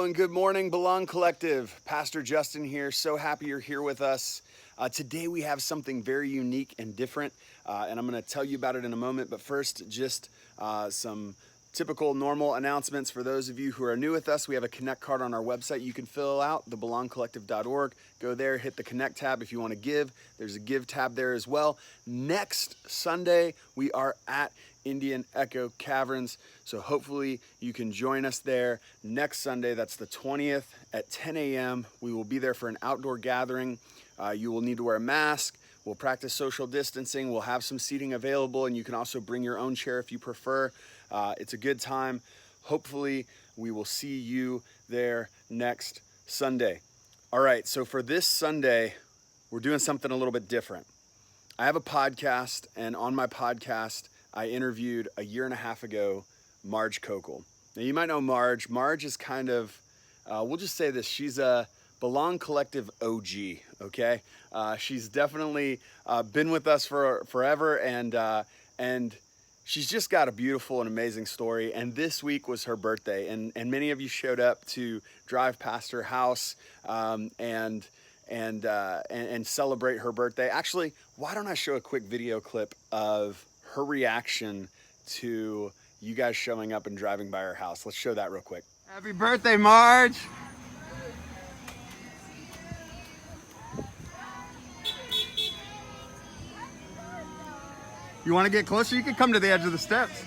and good morning, Belong Collective. Pastor Justin here. So happy you're here with us. Today we have something very unique and different, and I'm going to tell you about it in a moment. But first, just some typical normal announcements for those of you who are new with us. We have a Connect card on our website you can fill out, thebelongcollective.org. Go there, hit the Connect tab if you want to give. There's a Give tab there as well. Next Sunday, we are at Indian Echo Caverns, so hopefully you can join us there next Sunday. That's the 20th at 10 a.m. We will be there for an outdoor gathering. You will need to wear a mask. We'll practice social distancing. We'll have some seating available, and you can also bring your own chair if you prefer. It's a good time. Hopefully we will see you there next Sunday. All right, so for this Sunday, we're doing something a little bit different. I have a podcast, and on my podcast, I interviewed a year and a half ago, Marge Kokel. Now you might know Marge. Marge is kind of, we'll just say this, she's a Belong Collective OG, okay? She's definitely been with us for forever, and she's just got a beautiful and amazing story. And this week was her birthday, and many of you showed up to drive past her house and celebrate her birthday. Actually, why don't I show a quick video clip of her reaction to you guys showing up and driving by her house. Let's show that real quick. Happy birthday, Marge! You want to get closer? You can come to the edge of the steps.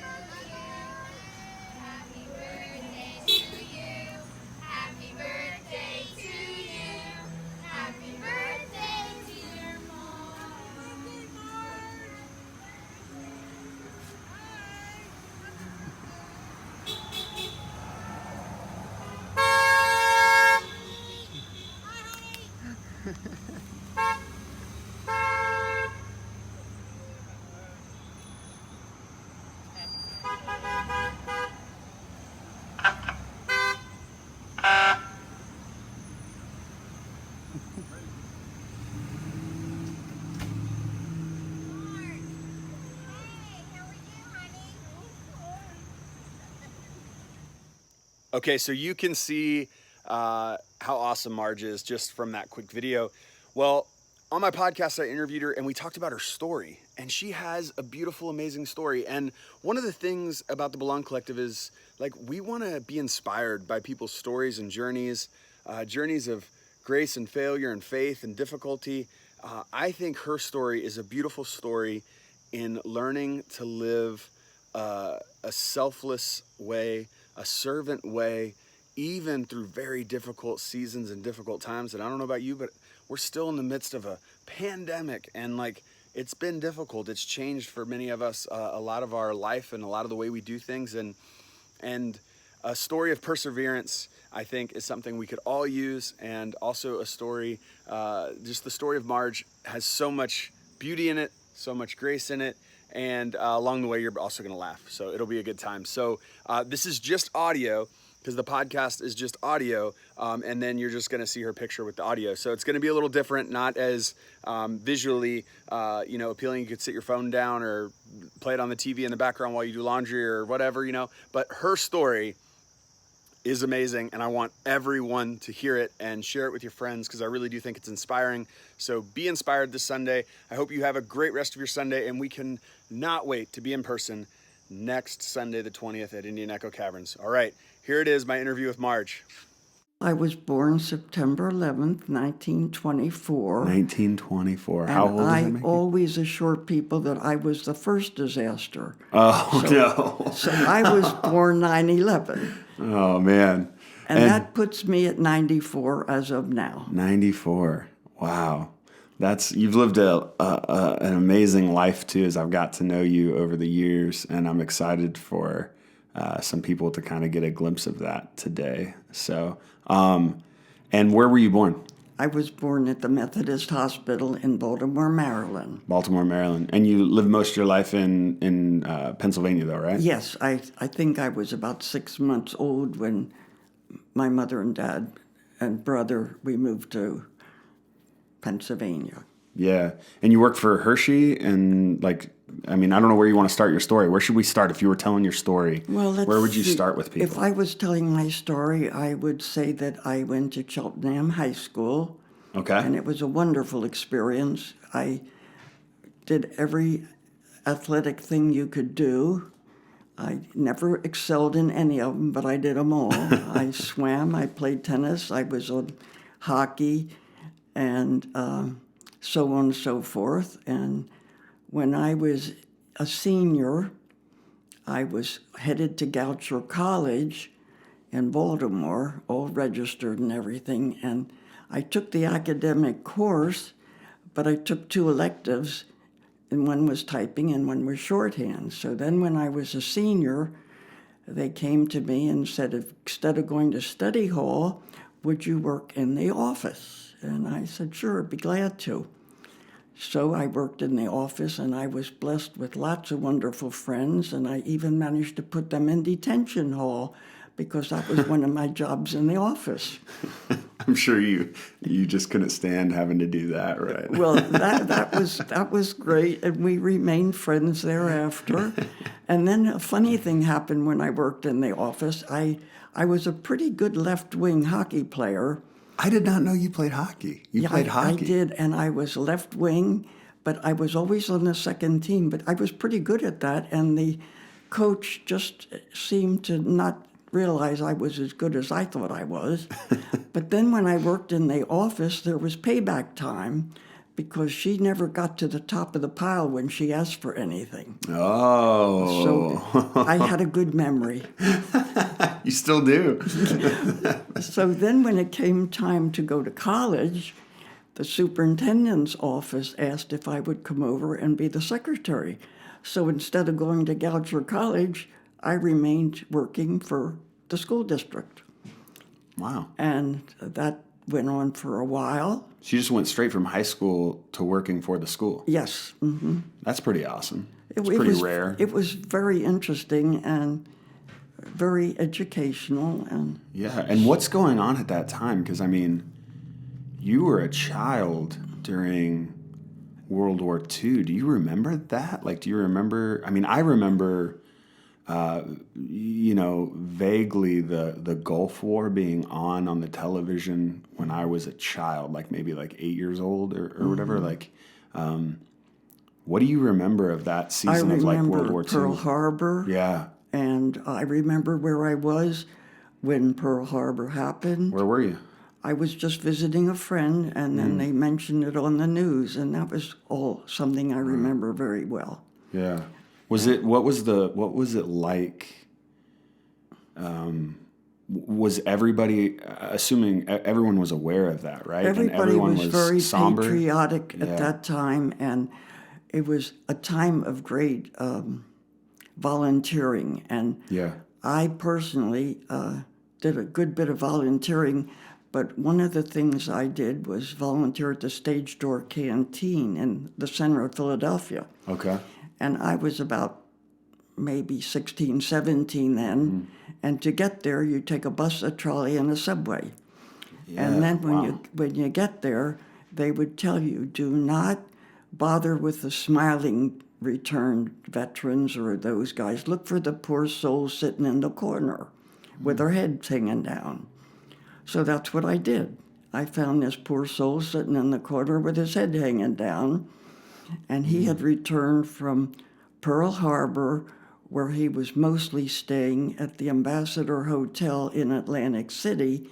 Okay, so you can see how awesome Marge is just from that quick video. Well, on my podcast, I interviewed her and we talked about her story. And she has a beautiful, amazing story. And one of the things about the Belong Collective is, like, we want to be inspired by people's stories and journeys, journeys of grace and failure and faith and difficulty. I think her story is a beautiful story in learning to live a selfless way, a servant way, even through very difficult seasons and difficult times. And I don't know about you, but we're still in the midst of a pandemic, and like, it's been difficult. It's changed for many of us a lot of our life and a lot of the way we do things. And a story of perseverance, I think, is something we could all use. And also a story, just the story of Marge has so much beauty in it, so much grace in it. And along the way, you're also going to laugh. So it'll be a good time. So this is just audio, because the podcast is just audio. And then you're just going to see her picture with the audio. So it's going to be a little different, not as visually appealing. You could sit your phone down or play it on the TV in the background while you do laundry or whatever, But her story is amazing, and I want everyone to hear it and share it with your friends, because I really do think it's inspiring. So be inspired this Sunday. I hope you have a great rest of your Sunday, and we can not wait to be in person next Sunday, the 20th at Indian Echo Caverns. All right, here it is, my interview with Marge. I was born September 11th, 1924. 1924. How old is that? I always assure people that I was the first disaster. Oh, no. So I was born 9/11. Oh, man. And that puts me at 94 as of now. 94. Wow. You've lived an amazing life too, as I've got to know you over the years, and I'm excited for some people to kind of get a glimpse of that today. So, and where were you born? I was born at the Methodist Hospital in Baltimore, Maryland. Baltimore, Maryland. And you lived most of your life in Pennsylvania, though, right? Yes, I think I was about 6 months old when my mother and dad and brother, we moved to Pennsylvania. Yeah. And you worked for Hershey and, like, I mean, I don't know where you want to start your story. Where should we start if you were telling your story? Well, where would you start with people? If I was telling my story, I would say that I went to Cheltenham High School. Okay. And it was a wonderful experience. I did every athletic thing you could do. I never excelled in any of them, but I did them all. I swam, I played tennis, I was on hockey, and so on and so forth. And when I was a senior, I was headed to Goucher College in Baltimore, all registered and everything. And I took the academic course, but I took 2 electives, and one was typing and one was shorthand. So then when I was a senior, they came to me and said, instead of going to study hall, would you work in the office? And I said, sure, I'd be glad to. So I worked in the office, and I was blessed with lots of wonderful friends, and I even managed to put them in detention hall because that was one of my jobs in the office. I'm sure you just couldn't stand having to do that, right? Well, that was great, and we remained friends thereafter. And then a funny thing happened when I worked in the office. I was a pretty good left-wing hockey player. I did not know you played hockey. You played hockey. I did, and I was left-wing, but I was always on the second team. But I was pretty good at that, and the coach just seemed to not realize I was as good as I thought I was. But then when I worked in the office, there was payback time because she never got to the top of the pile when she asked for anything. Oh. So I had a good memory. You still do. So then when it came time to go to college, the superintendent's office asked if I would come over and be the secretary. So instead of going to Goucher College, I remained working for the school district. Wow. And that went on for a while. So you just went straight from high school to working for the school? Yes. Mm-hmm. That's pretty awesome. It's pretty rare. It was very interesting and very educational. And yeah. And what's going on at that time? Because, I mean, you were a child during World War II. Do you remember that? Like, do you remember? I mean, I remember, vaguely the Gulf War being on the television when I was a child, like maybe like 8 years old or whatever. Like, what do you remember of that season of like World War II? Pearl Harbor. Yeah. And I remember where I was when Pearl Harbor happened. Where were you? I was just visiting a friend, and then they mentioned it on the news, and that was all something I remember very well. Yeah. What was it like? Was everybody, assuming everyone was aware of that, right? Everybody and everyone was very somber? patriotic at that time, and it was a time of great volunteering. And Yeah. I personally did a good bit of volunteering, but one of the things I did was volunteer at the Stage Door Canteen in the center of Philadelphia. Okay. And I was about maybe 16, 17 then. And to get there, you take a bus, a trolley, and a subway. Yeah. And then Wow. when you get there, they would tell you, do not bother with the smiling returned veterans or those guys. Look for the poor souls sitting in the corner with their heads hanging down. So that's what I did. I found this poor soul sitting in the corner with his head hanging down. And he had returned from Pearl Harbor, where he was mostly staying at the Ambassador Hotel in Atlantic City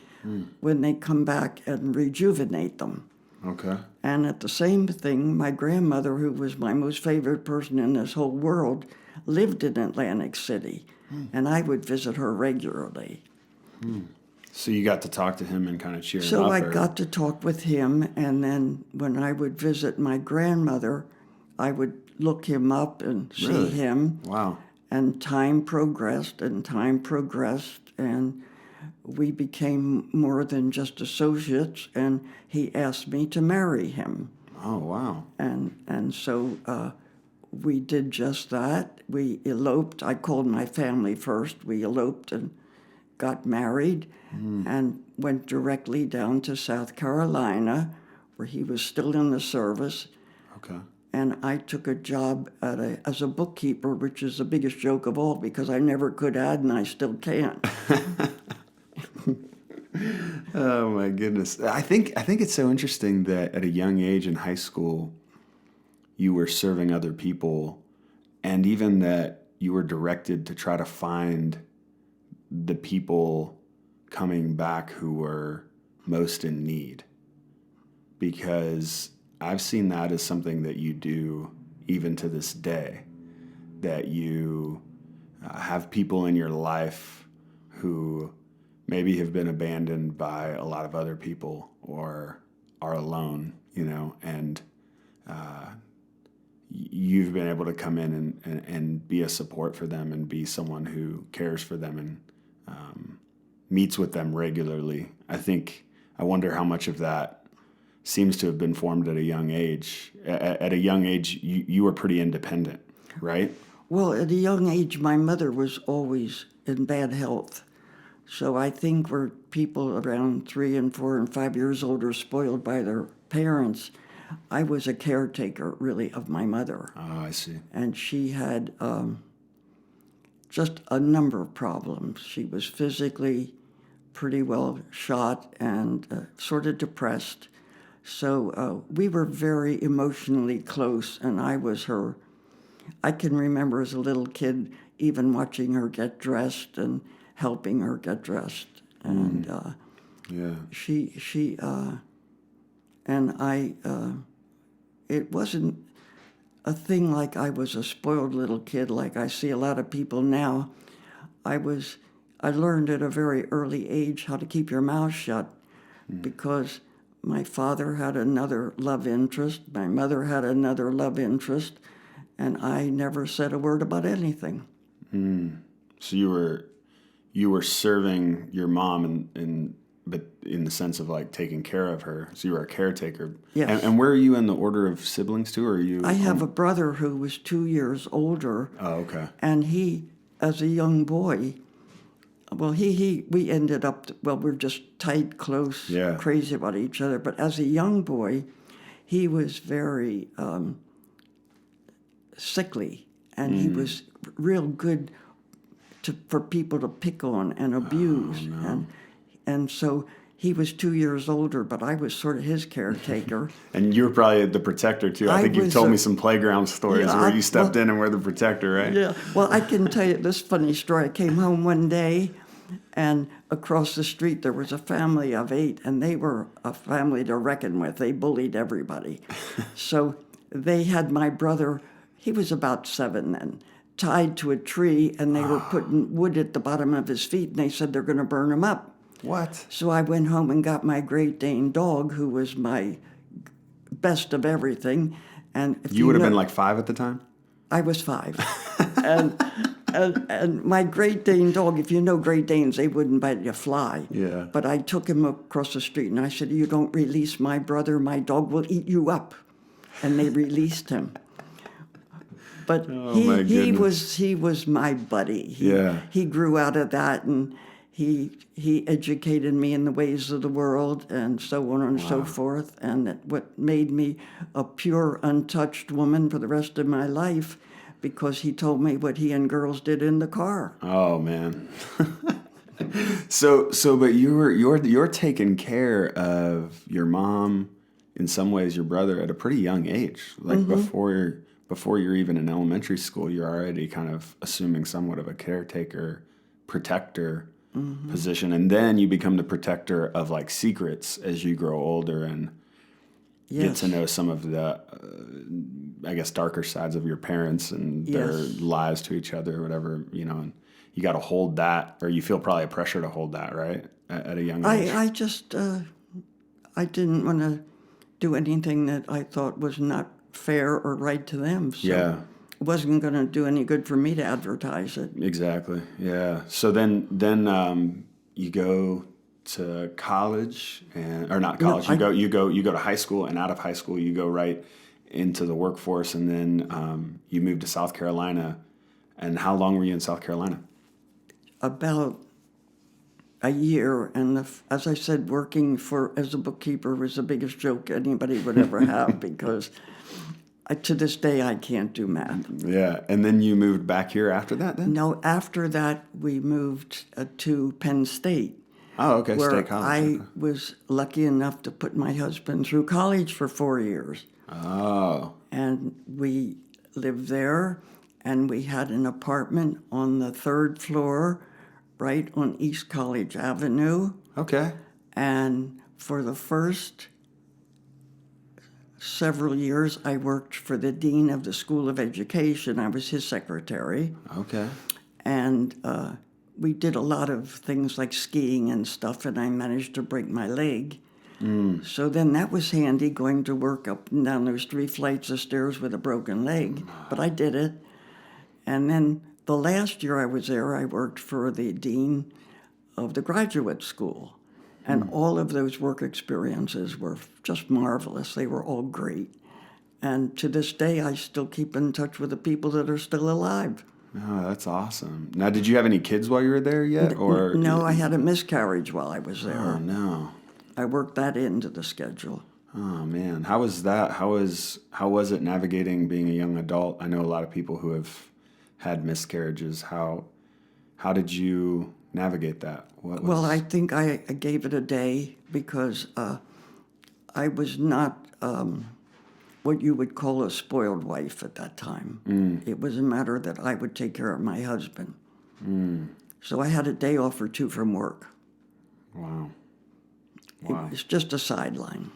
when they come back and rejuvenate them. Okay. And at the same thing, my grandmother, who was my most favorite person in this whole world, lived in Atlantic City, and I would visit her regularly. So you got to talk to him and kind of cheer him So up? I got to talk with him, and then when I would visit my grandmother, I would look him up and see Really? him. Wow. And time progressed, and we became more than just associates, and he asked me to marry him. Oh, wow. And so we did just that. We eloped. I called my family first. We eloped and got married and went directly down to South Carolina, where he was still in the service. Okay. and I took a job as a bookkeeper, which is the biggest joke of all because I never could add and I still can't. Oh my goodness. I think it's so interesting that at a young age in high school you were serving other people, and even that you were directed to try to find the people coming back who were most in need. Because I've seen that as something that you do even to this day, that you have people in your life who maybe have been abandoned by a lot of other people or are alone, and you've been able to come in and be a support for them and be someone who cares for them and meets with them regularly. I wonder how much of that seems to have been formed at a young age. At a young age, you were pretty independent, right? Well, at a young age, my mother was always in bad health. So I think where people around 3 and 4 and 5 years old are spoiled by their parents, I was a caretaker, really, of my mother. Oh, I see. And she had just a number of problems. She was physically pretty well shot and sort of depressed. So we were very emotionally close, and I was her. I can remember as a little kid even watching her get dressed and helping her get dressed. And she and I, it wasn't a thing like I was a spoiled little kid like I see a lot of people now. I learned at a very early age how to keep your mouth shut because my father had another love interest, my mother had another love interest, and I never said a word about anything. So you were serving your mom but in the sense of like taking care of her. So you were a caretaker. Yes. And where are you in the order of siblings too? Or are you? I have a brother who was 2 years older. Oh, okay. And he, as a young boy, well, we ended up, we're just tight, close, crazy about each other. But as a young boy, he was very sickly, and he was real good for people to pick on and abuse. Oh, no. And so he was 2 years older, but I was sort of his caretaker. And you were probably the protector too. I think you've told me some playground stories where you stepped in and were the protector, right? Yeah. Well, I can tell you this funny story. I came home one day, and across the street there was a family of 8, and they were a family to reckon with. They bullied everybody. So they had my brother, he was about 7 then, tied to a tree, and they were putting wood at the bottom of his feet, and they said they're going to burn him up. What? So I went home and got my Great Dane dog, who was my best of everything. And if you would have been like 5 at the time? I was 5. and my Great Dane dog, if you know Great Danes, they wouldn't bite you a fly. Yeah. But I took him across the street and I said, "You don't release my brother, my dog will eat you up." And they released him. But he was my buddy. He grew out of that, and he educated me in the ways of the world and so on and so forth. And what made me a pure, untouched woman for the rest of my life, because he told me what he and girls did in the car. Oh man. But you're taking care of your mom, in some ways your brother, at a pretty young age. Like before you're even in elementary school, you're already kind of assuming somewhat of a caretaker, protector position, and then you become the protector of like secrets as you grow older and get to know some of the, I guess, darker sides of your parents and their lies to each other or whatever, and you got to hold that, or you feel probably a pressure to hold that, right, at a young age. I just, I didn't want to do anything that I thought was not fair or right to them. So it wasn't going to do any good for me to advertise it. Exactly. Yeah. So then you go to college, or not college. You go to high school, and out of high school you go right into the workforce, and then you move to South Carolina. And how long were you in South Carolina? About a year, and as I said, working as a bookkeeper was the biggest joke anybody would ever have because To this day, I can't do math. Yeah. And then you moved back here after that then? No, after that, we moved to Penn State, Oh, okay. where State College. I Okay. was lucky enough to put my husband through college for 4 years. Oh. And we lived there, and we had an apartment on the 3rd floor right on East College Avenue. Okay. And for the first several years, I worked for the dean of the School of Education. I was his secretary. Okay. And we did a lot of things like skiing and stuff, and I managed to break my leg. So then that was handy, going to work up and down those 3 flights of stairs with a broken leg. But I did it. And then the last year I was there, I worked for the dean of the graduate school. And all of those work experiences were just marvelous. They were all great. And to this day, I still keep in touch with the people that are still alive. Oh, that's awesome. Now, did you have any kids while you were there yet? Or No, I had a miscarriage while I was there. Oh, no. I worked that into the schedule. Oh, man. How was that? How was it navigating being a young adult? I know a lot of people who have had miscarriages. How did you navigate that? Well, I think I gave it a day because I was not what you would call a spoiled wife at that time. It was a matter that I would take care of my husband. So I had a day off or 2 from work. Wow. It was just a sideline.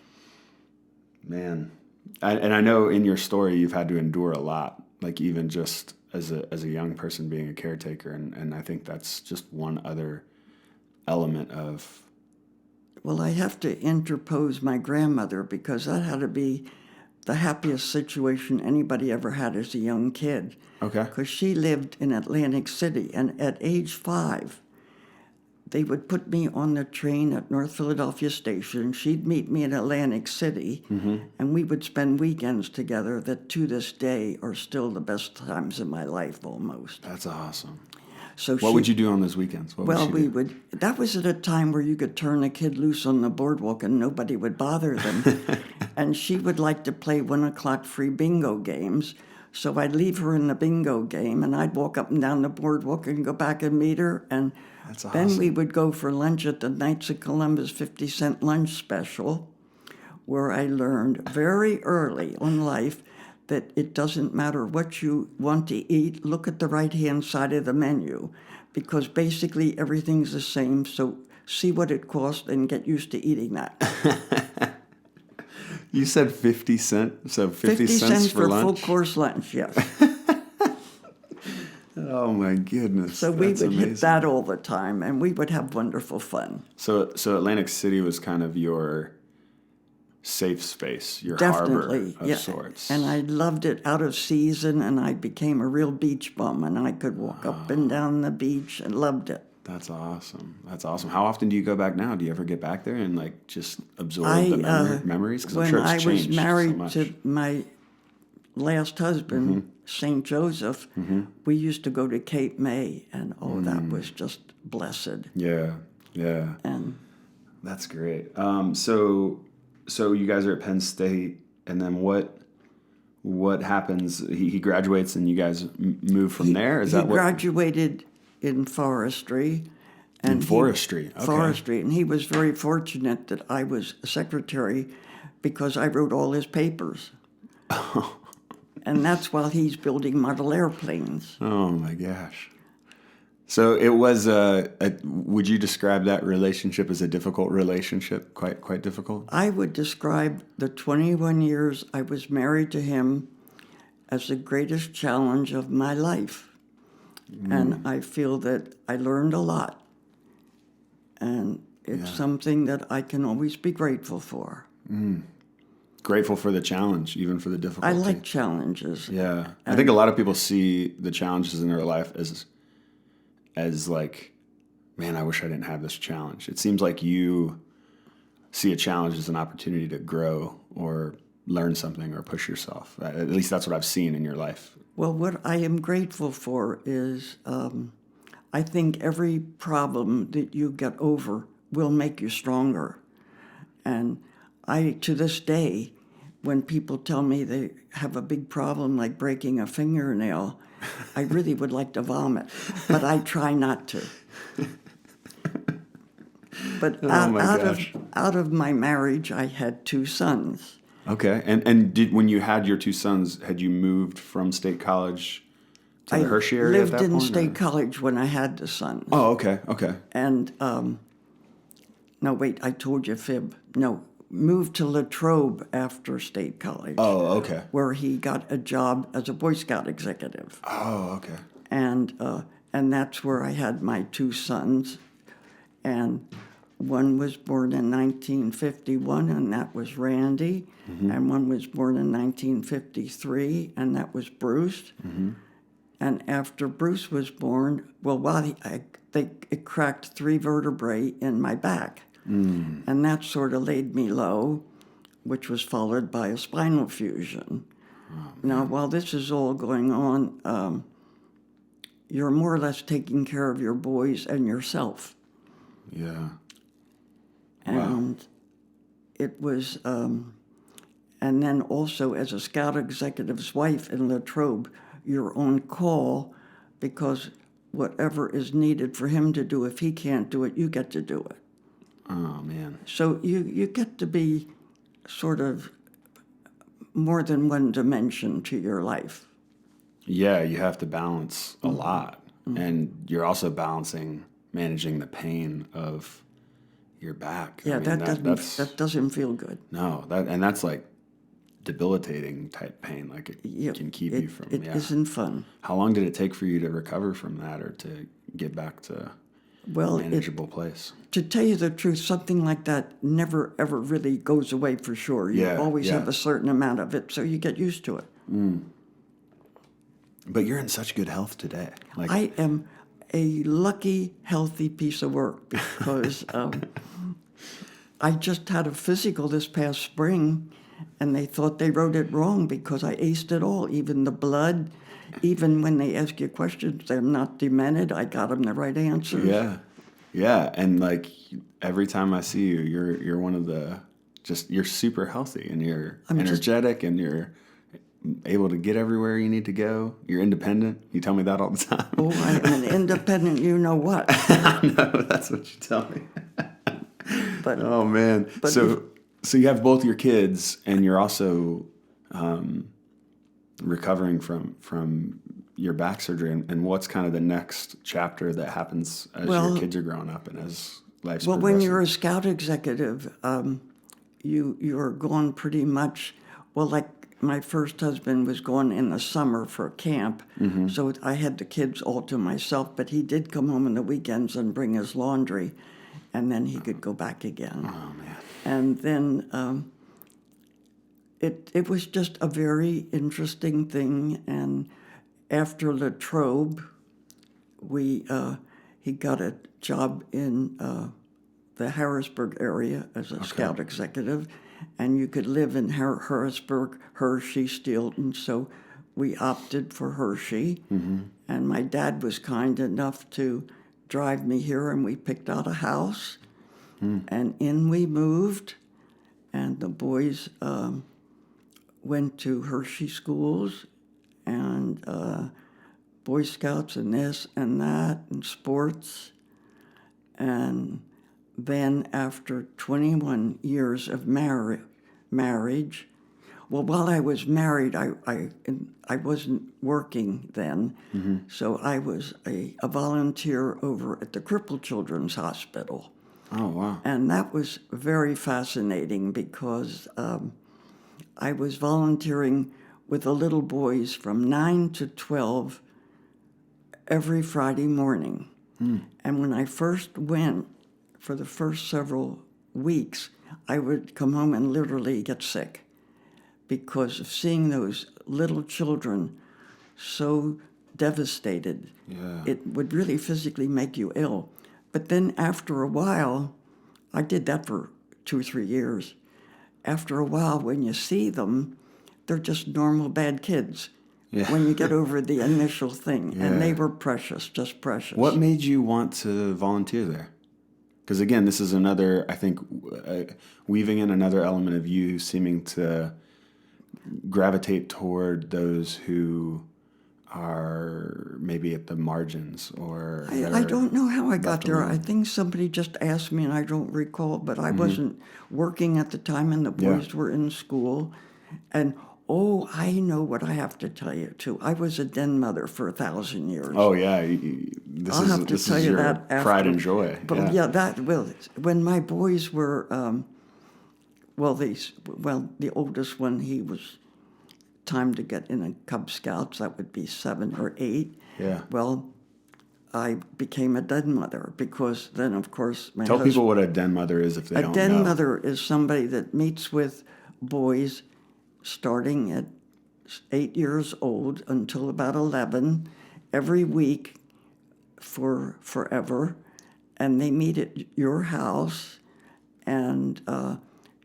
Man. And I know in your story you've had to endure a lot, like even just as a young person being a caretaker, and I think that's just one other element of... Well, I have to interpose my grandmother because that had to be the happiest situation anybody ever had as a young kid. Okay. Because she lived in Atlantic City, and at age 5, they would put me on the train at North Philadelphia Station. She'd meet me in Atlantic City, and we would spend weekends together that to this day are still the best times in my life almost. That's awesome. So What would you do on those weekends? That was at a time where you could turn a kid loose on the boardwalk and nobody would bother them. And she would like to play 1 o'clock free bingo games. So I'd leave her in the bingo game, and I'd walk up and down the boardwalk and go back and meet her. And That's awesome. then we would go for lunch at the Knights of Columbus 50-cent lunch special, where I learned very early on life that it doesn't matter what you want to eat, look at the right-hand side of the menu, because basically everything's the same, so see what it costs and get used to eating that. You said 50 cents, so 50 cents cents for lunch? full course lunch, yes. Oh my goodness. So we That's would amazing. hit that all the time, and we would have wonderful fun. So Atlantic City was kind of your safe space, your Definitely, harbor of sorts. And I loved it out of season, and I became a real beach bum, and I could walk up and down the beach and loved it. That's awesome. That's awesome. How often do you go back now? Do you ever get back there and like just absorb the memories? Because I'm sure it's changed When I was married so much. to my last husband, St. Joseph, we used to go to Cape May, and that was just blessed. Yeah. And That's great. So you guys are at Penn State, and then what happens? He graduates, and you guys move from there. Is that he what? graduated in forestry. And Forestry. Okay. Forestry, and he was very fortunate that I was a secretary because I wrote all his papers. And that's while he's building model airplanes. Oh my gosh. So it was would you describe that relationship as a difficult relationship? Quite difficult? I would describe the 21 years I was married to him as the greatest challenge of my life. And I feel that I learned a lot. And it's something that I can always be grateful for. Grateful for the challenge, even for the difficulty. I like challenges. Yeah. I think a lot of people see the challenges in their life as like, man, I wish I didn't have this challenge. It seems like you see a challenge as an opportunity to grow or learn something or push yourself. At least that's what I've seen in your life. Well, what I am grateful for is I think every problem that you get over will make you stronger. And I, to this day, when people tell me they have a big problem like breaking a fingernail, I really would like to vomit, but I try not to. But Oh my gosh. out of my marriage, I had 2 sons. Okay. And when you had your 2 sons, had you moved from State College to the Hershey area at lived that in point? State College when I had the sons. Oh, okay. Okay. And, no, wait, I told you fib. No, moved to Latrobe after State College. Oh, okay. Where he got a job as a Boy Scout executive. Oh, okay. And that's where I had my 2 sons. And one was born in 1951, and that was Randy. Mm-hmm. And one was born in 1953, and that was Bruce. Mm-hmm. And after Bruce was born, well, it cracked 3 vertebrae in my back. Mm. And that sort of laid me low, which was followed by a spinal fusion. Oh, now, while this is all going on, you're more or less taking care of your boys and yourself. Yeah. And wow. It was, and then also as a Scout executive's wife in Latrobe, you're on call because whatever is needed for him to do, if he can't do it, you get to do it. Oh, man. So you get to be sort of more than one dimension to your life. Yeah, you have to balance a lot. Mm-hmm. And you're also managing the pain of your back. Yeah, I mean, that doesn't feel good. No, that's like debilitating type pain. Like it can keep you from. It isn't fun. How long did it take for you to recover from that, or to get back to a manageable place? To tell you the truth, something like that never ever really goes away for sure. You always have a certain amount of it, so you get used to it. Mm. But you're in such good health today. Like I am a lucky, healthy piece of work because I just had a physical this past spring, and they thought they wrote it wrong because I aced it all, even the blood. Even when they ask you questions, they're not demented. I got them the right answers. Yeah, and like every time I see you, you're one of you're super healthy, and you're energetic, and you're able to get everywhere you need to go. You're independent. You tell me that all the time. Oh, I'm an independent, you know what? I know, that's what you tell me. But oh man, so you have both your kids, and you're also recovering from your back surgery. And what's kind of the next chapter that happens as your kids are growing up and as life's progressing? When you're a Scout executive, you're gone pretty much. Well, like my first husband was gone in the summer for camp, mm-hmm. so I had the kids all to myself. But he did come home on the weekends and bring his laundry, and then he could go back again. Oh man! And then it was just a very interesting thing. And after Latrobe, he got a job in the Harrisburg area as a Scout executive, and you could live in Harrisburg, Hershey, Steelton. So we opted for Hershey, mm-hmm. and my dad was kind enough to drive me here, and we picked out a house, and in we moved, and the boys went to Hershey schools, and Boy Scouts and this and that and sports. And then after 21 years of marriage, well, while I was married, I wasn't working then, mm-hmm. so I was a volunteer over at the Crippled Children's Hospital. Oh, wow. And that was very fascinating because I was volunteering with the little boys from 9 to 12 every Friday morning. Mm. And when I first went, for the first several weeks, I would come home and literally get sick because of seeing those little children so devastated. Yeah. It would really physically make you ill. But then after a while, I did that for 2 or 3 years. After a while, when you see them, they're just normal bad kids. Yeah. When you get over the initial thing. Yeah. And they were precious, just precious. What made you want to volunteer there? Because again, this is another, I think, weaving in another element of you seeming to gravitate toward those who are maybe at the margins or I don't know how I got left there. alone? I think somebody just asked me, and I don't recall, but I wasn't working at the time, and the Yeah. boys were in school. And, oh, I know what I have to tell you, too. I was a den mother for 1,000 years. Oh yeah, this I'll have to this tell is you your that after. pride and joy. But when my boys were, the oldest one, he was time to get in a Cub Scouts. That would be 7 or 8. Yeah. Well, I became a den mother because then, of course, my Tell husband. people what a den mother is if they don't know. A den mother is somebody that meets with boys starting at 8 years old until about 11 every week for forever, and they meet at your house, and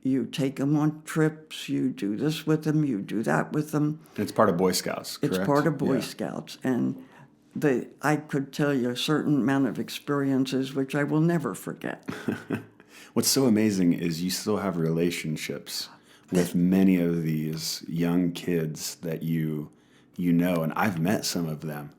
you take them on trips, you do this with them, you do that with them. It's part of Boy Scouts, correct? It's part of Boy Yeah. Scouts, and I could tell you a certain amount of experiences which I will never forget. What's so amazing is you still have relationships with many of these young kids that you know, and I've met some of them.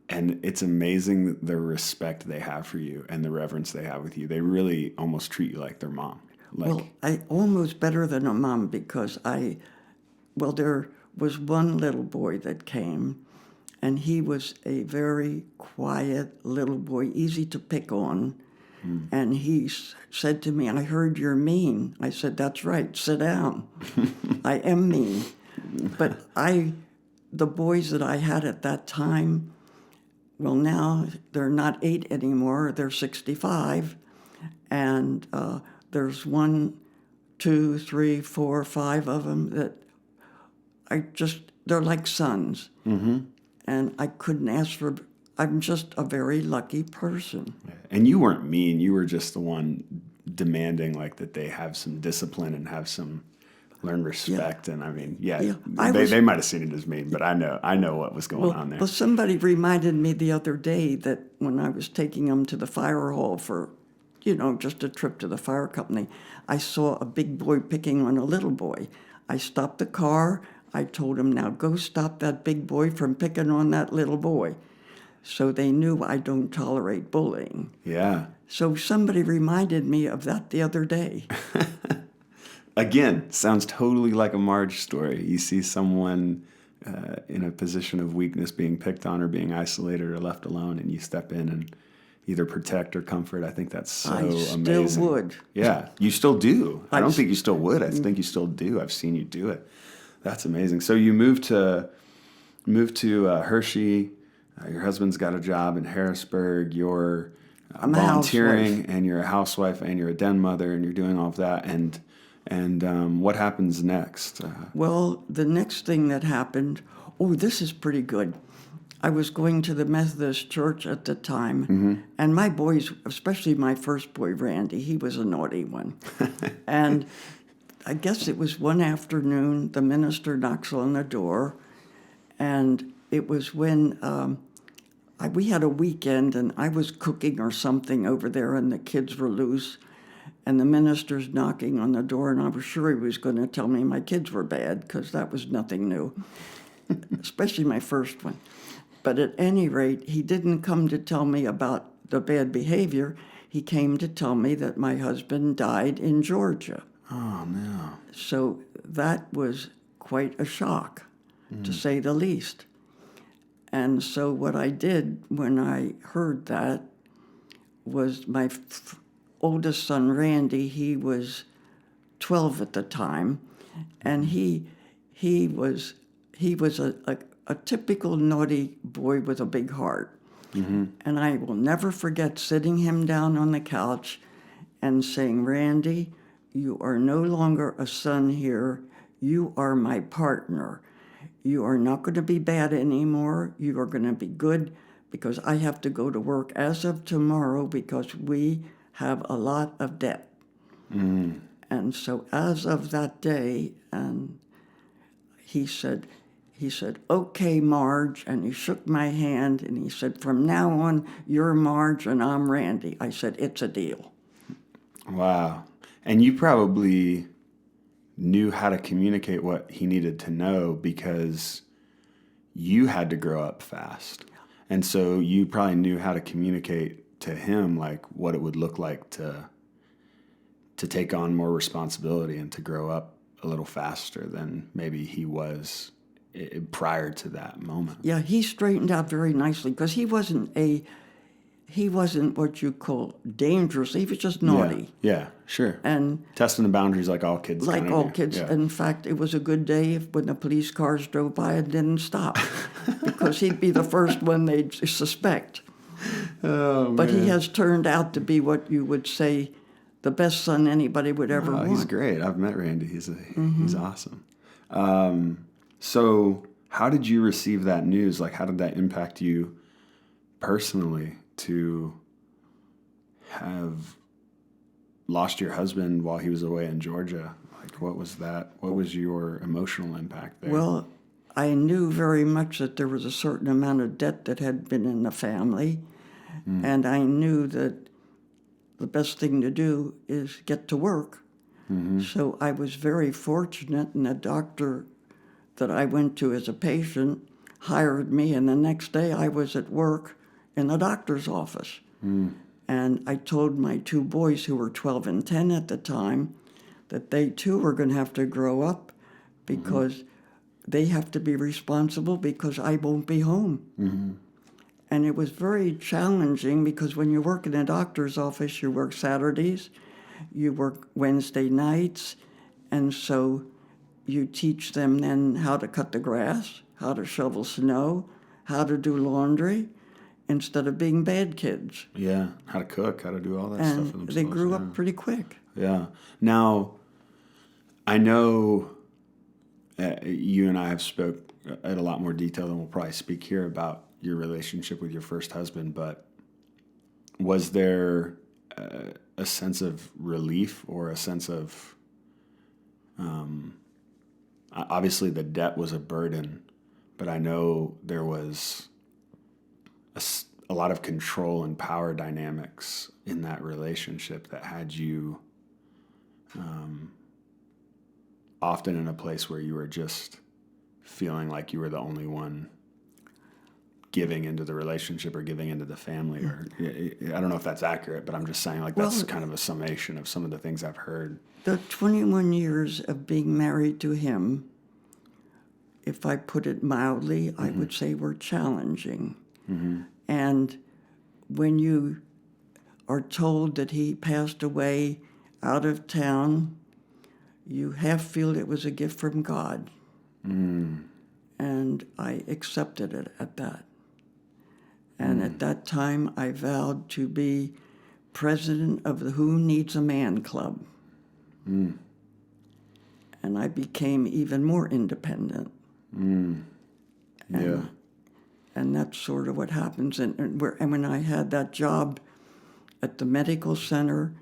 And it's amazing the respect they have for you and the reverence they have with you. They really almost treat you like their mom. Well, I almost better than a mom because there was one little boy that came, and he was a very quiet little boy, easy to pick on. And he said to me, "I heard you're mean." I said, "That's right, sit down." I am mean. But the boys that I had at that time, well, now they're not 8 anymore, they're 65. And there's 1, 2, 3, 4, 5 of them that they're like sons. And I couldn't ask for, I'm just a very lucky person. And you weren't mean. You were just the one demanding like that they have some discipline and have some learn respect. And I mean, they might have seen it as mean, but I know what was going on there. Well, somebody reminded me the other day that when I was taking them to the fire hall for, just a trip to the fire company, I saw a big boy picking on a little boy. I stopped the car. I told him, "Now go stop that big boy from picking on that little boy." So they knew I don't tolerate bullying. Yeah. So somebody reminded me of that the other day. Again, sounds totally like a Marge story. You see someone in a position of weakness being picked on or being isolated or left alone, and you step in and either protect or comfort. I think that's so amazing. I still would. Yeah, you still do. I don't think you still would. I think you still do. I've seen you do it. That's amazing. So you moved to Hershey. Your husband's got a job in Harrisburg. You're volunteering, and you're a housewife, and you're a den mother, and you're doing all of that. And what happens next? Well, the next thing that happened, this is pretty good. I was going to the Methodist church at the time, and my boys, especially my first boy, Randy, he was a naughty one. And I guess it was one afternoon, the minister knocks on the door, and it was when we had a weekend, and I was cooking or something over there, and the kids were loose, and the minister's knocking on the door, and I was sure he was going to tell me my kids were bad, because that was nothing new, especially my first one. But at any rate, he didn't come to tell me about the bad behavior. He came to tell me that my husband died in Georgia. Oh, no. So that was quite a shock, to say the least. And so what I did when I heard that was my oldest son, Randy, he was 12 at the time, and he was a typical naughty boy with a big heart. And I will never forget sitting him down on the couch and saying, "Randy, you are no longer a son here. You are my partner. You are not going to be bad anymore. You are going to be good, because I have to go to work as of tomorrow because we have a lot of debt." And so as of that day, and he said, "Okay, Marge," and he shook my hand, and he said, "From now on, you're Marge and I'm Randy." I said, "It's a deal." Wow. And you probably knew how to communicate what he needed to know because you had to grow up fast. And so you probably knew how to communicate to him like what it would look like to take on more responsibility and to grow up a little faster than maybe he was prior to that moment. Yeah, he straightened out very nicely because he wasn't what you call dangerous. He was just naughty. Yeah, sure. And testing the boundaries like all kids. like kinda all do. kids. Yeah. In fact, it was a good day when the police cars drove by and didn't stop because he'd be the first one they'd suspect. Oh, But man. he has turned out to be what you would say the best son anybody would ever want. He's great. I've met Randy. He's awesome. So how did you receive that news? Like, how did that impact you personally to have lost your husband while he was away in Georgia? Like, what was that? What was your emotional impact there? Well, I knew very much that there was a certain amount of debt that had been in the family, and I knew that the best thing to do is get to work. So I was very fortunate, and the doctor that I went to as a patient hired me, and the next day I was at work in the doctor's office. And I told my two boys, who were 12 and 10 at the time, that they too were going to have to grow up because they have to be responsible because I won't be home. And it was very challenging because when you work in a doctor's office, you work Saturdays, you work Wednesday nights, and so you teach them then how to cut the grass, how to shovel snow, how to do laundry, instead of being bad kids. Yeah, how to cook, how to do all that stuff for And themselves. they grew yeah. up pretty quick. Yeah. Now, I know you and I have spoke at a lot more detail than we'll probably speak here about your relationship with your first husband, but was there a sense of relief or a sense of, obviously the debt was a burden, but I know there was a lot of control and power dynamics in that relationship that had you often in a place where you were just feeling like you were the only one giving into the relationship or giving into the family. Or I don't know if that's accurate, but I'm just saying like that's kind of a summation of some of the things I've heard. The 21 years of being married to him, if I put it mildly, I would say were challenging. And when you are told that he passed away out of town, you half feel it was a gift from God. And I accepted it at that. And at that time, I vowed to be president of the Who Needs a Man Club. And I became even more independent. Yeah. And that's sort of what happens. And when I had that job at the medical center,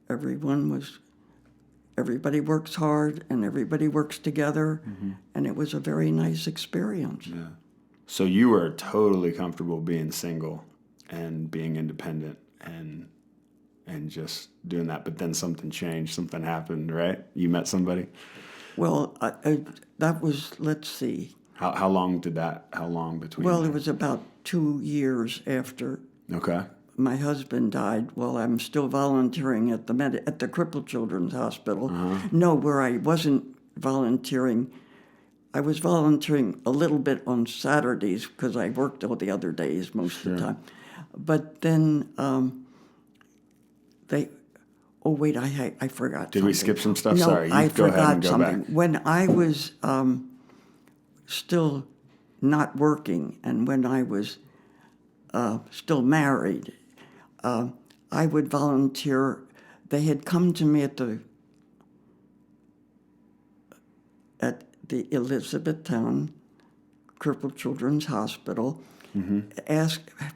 everybody works hard and everybody works together. And it was a very nice experience. Yeah. So you were totally comfortable being single and being independent and just doing that. But then something changed, something happened, right? You met somebody? Well, that was, let's see. How long between? Well, it was about 2 years after Okay. my husband died while I'm still volunteering at the Crippled Children's Hospital. No, where I wasn't volunteering. I was volunteering a little bit on Saturdays because I worked all the other days most of the time. But then oh, wait, I forgot Did something. we skip some stuff? No, Sorry, you I go ahead forgot and go something. back. When I was still not working and when I was still married, I would volunteer. They had come to me at the Elizabethtown Crippled Children's Hospital,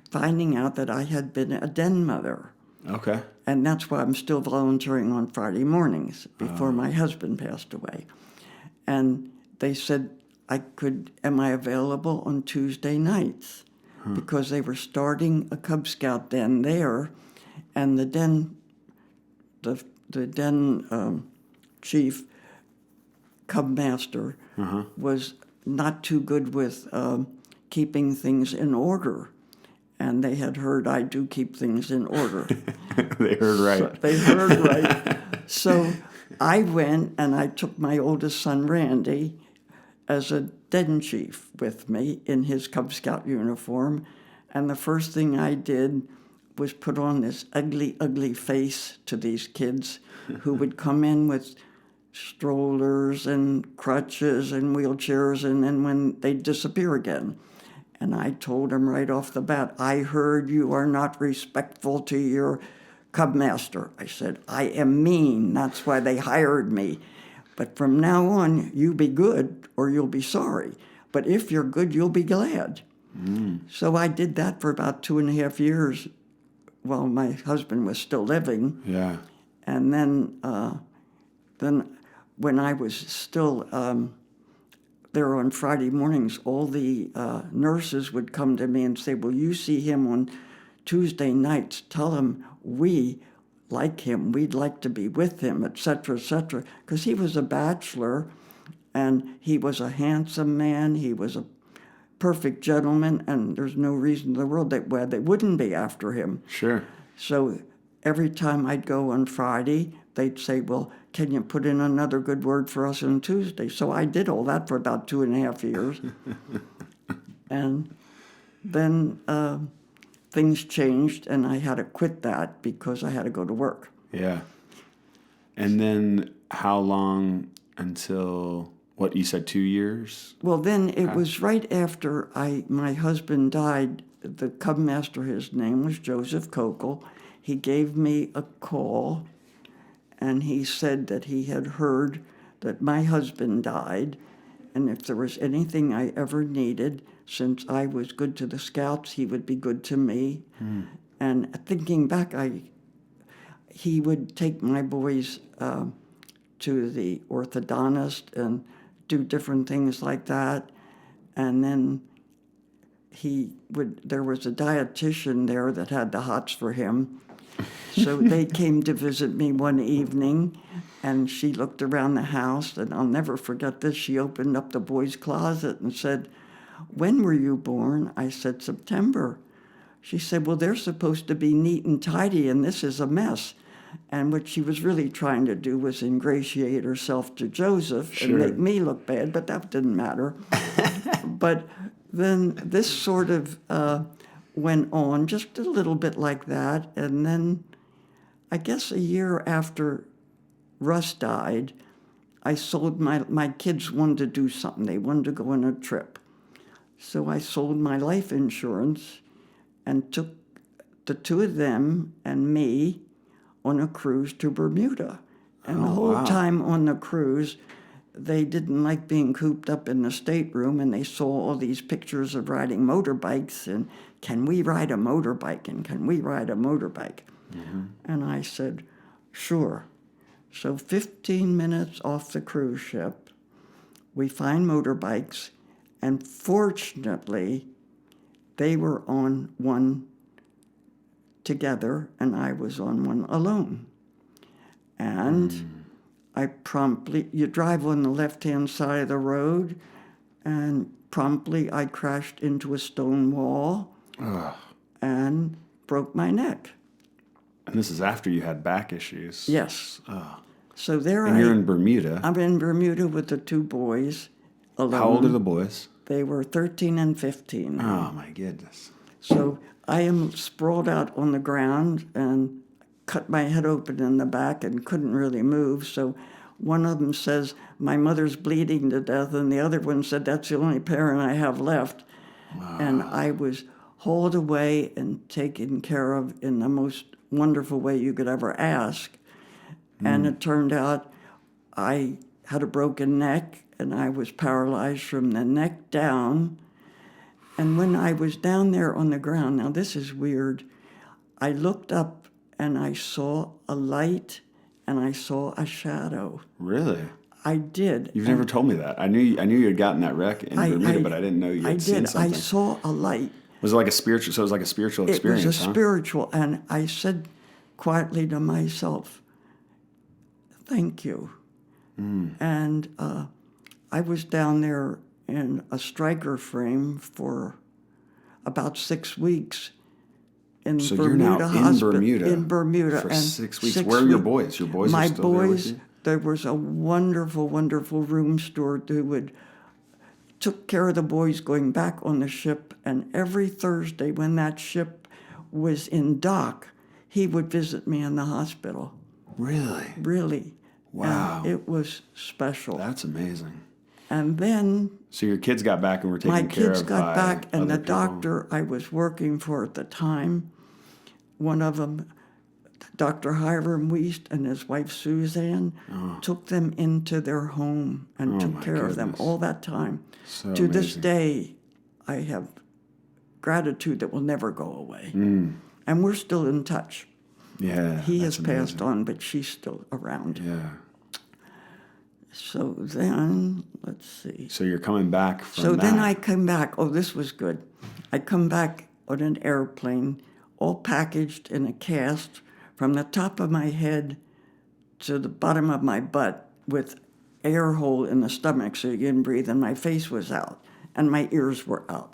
finding out that I had been a den mother. Okay. And that's why I'm still volunteering on Friday mornings before my husband passed away. And they said, am I available on Tuesday nights? Because they were starting a Cub Scout den there, and the den chief Cub Master was not too good with keeping things in order. And they had heard I do keep things in order. They heard right. So they heard right. So I went and I took my oldest son, Randy, as a den chief with me in his Cub Scout uniform. And the first thing I did was put on this ugly, ugly face to these kids who would come in with strollers and crutches and wheelchairs, and then when they'd disappear again. And I told them right off the bat, I heard you are not respectful to your Cub Master. I said, I am mean. That's why they hired me. But from now on, you be good or you'll be sorry. But if you're good, you'll be glad. So I did that for about 2.5 years while my husband was still living. Yeah. And then when I was still there on Friday mornings, all the nurses would come to me and say, will you see him on Tuesday nights? Tell him we like him. We'd like to be with him, et cetera, because he was a bachelor, and he was a handsome man. He was a perfect gentleman, and there's no reason in the world that they wouldn't be after him. Sure. So every time I'd go on Friday, they'd say, well, can you put in another good word for us on Tuesday? So I did all that for about 2.5 years. And then things changed, and I had to quit that because I had to go to work. Yeah. And then how long until, what, you said 2 years? Well, then it was right after my husband died. The Cub Master, his name was Joseph Kokel. He gave me a call, and he said that he had heard that my husband died, and if there was anything I ever needed, since I was good to the Scouts, he would be good to me. And thinking back, he would take my boys to the orthodontist and do different things like that. And then there was a dietitian there that had the hots for him. So they came to visit me one evening, and she looked around the house, and I'll never forget this. She opened up the boys' closet and said, when were you born? I said, September. She said, well, they're supposed to be neat and tidy, and this is a mess. And what she was really trying to do was ingratiate herself to Joseph and make me look bad, but that didn't matter. But then this sort of went on just a little bit like that. And then I guess a year after Russ died, I sold my kids wanted to do something. They wanted to go on a trip. So I sold my life insurance and took the two of them and me on a cruise to Bermuda. And the whole time on the cruise, they didn't like being cooped up in the stateroom, and they saw all these pictures of riding motorbikes, and can we ride a motorbike, and can we ride a motorbike? And I said, sure. So 15 minutes off the cruise ship, we find motorbikes, and fortunately, they were on one together, and I was on one alone. And you drive on the left-hand side of the road, and promptly I crashed into a stone wall and broke my neck. And this is after you had back issues. Yes. Oh. So there And you're in Bermuda. I'm in Bermuda with the two boys alone. How old are the boys? They were 13 and 15. Oh, my goodness. So I am sprawled out on the ground and cut my head open in the back and couldn't really move. So one of them says, my mother's bleeding to death, and the other one said, that's the only parent I have left. Wow. And I was hauled away and taken care of in the most wonderful way you could ever ask. And it turned out I had a broken neck, and I was paralyzed from the neck down. And when I was down there on the ground, now this is weird, I looked up and I saw a light and I saw a shadow. Really? I did. You've never told me that. I knew you had gotten that wreck in Bermuda, but I didn't know you had seen something. I saw a light. Was it like a spiritual? So it was like a spiritual experience. It was a spiritual, and I said quietly to myself, "Thank you." And I was down there in a striker frame for about 6 weeks in So Bermuda you're now in Hospital. Bermuda In Bermuda. for and 6 weeks. Where are your boys? Your boys My are still there with boys, you? there was a wonderful, wonderful room steward who took care of the boys going back on the ship, and every Thursday when that ship was in dock, he would visit me in the hospital. Really? Really. Wow. And it was special. That's amazing. And then So your kids got back and were taken my care kids of got by back, and other the people? doctor I was working for at the time, one of them, Dr. Hiram Wiest and his wife Suzanne, took them into their home and took my care of them goodness. all that time. So To this amazing. day, I have gratitude that will never go away. Mm. And we're still in touch. Yeah. He has that's passed amazing. on, but she's still around. Yeah. So then, let's see. So you're coming back from So that. then I come back. Oh, this was good. I come back on an airplane, all packaged in a cast from the top of my head to the bottom of my butt with air hole in the stomach so you can breathe, and my face was out and my ears were out.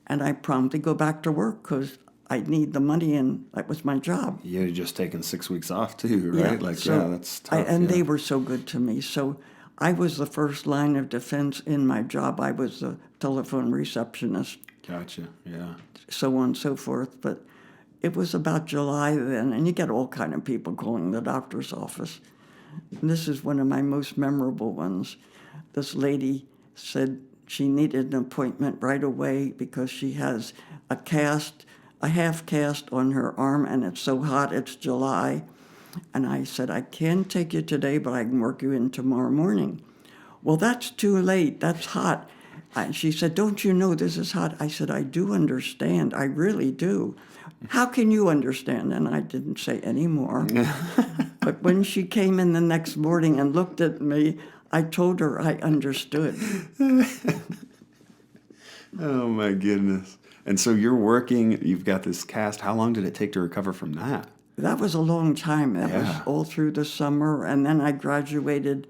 And I promptly go back to work because I need the money, and that was my job. You had just taken 6 weeks off too, right? That's tough. They were so good to me. So I was the first line of defense in my job. I was the telephone receptionist, Gotcha. Yeah. so on and so forth. But it was about July then, and you get all kind of people calling the doctor's office. And this is one of my most memorable ones. This lady said she needed an appointment right away because she has a half cast on her arm, and it's so hot, it's July. And I said, I can't take you today, but I can work you in tomorrow morning. Well, that's too late. That's hot. And she said, don't you know this is hot? I said, I do understand. I really do. How can you understand? And I didn't say any more. But when she came in the next morning and looked at me, I told her I understood. Oh my goodness. And so you're working, you've got this cast. How long did it take to recover from that? That was a long time. That was all through the summer. And then I graduated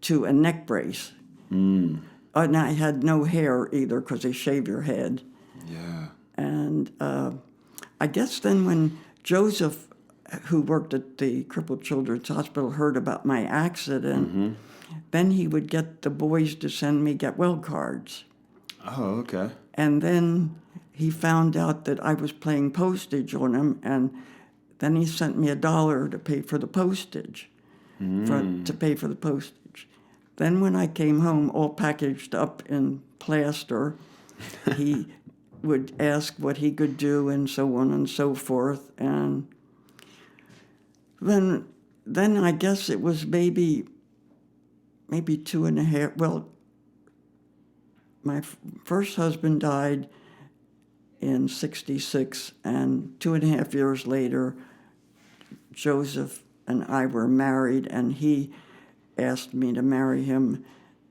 to a neck brace. And I had no hair either because they shave your head. Yeah. And I guess then when Joseph, who worked at the Crippled Children's Hospital, heard about my accident, then he would get the boys to send me get well cards. Oh, okay. And then he found out that I was paying postage on him, and then he sent me $1 to pay for the postage, to pay for the postage. Then when I came home, all packaged up in plaster, he would ask what he could do and so on and so forth. And then I guess it was maybe 2.5, well, my first husband died in '66, and 2.5 years later, Joseph and I were married, and he asked me to marry him,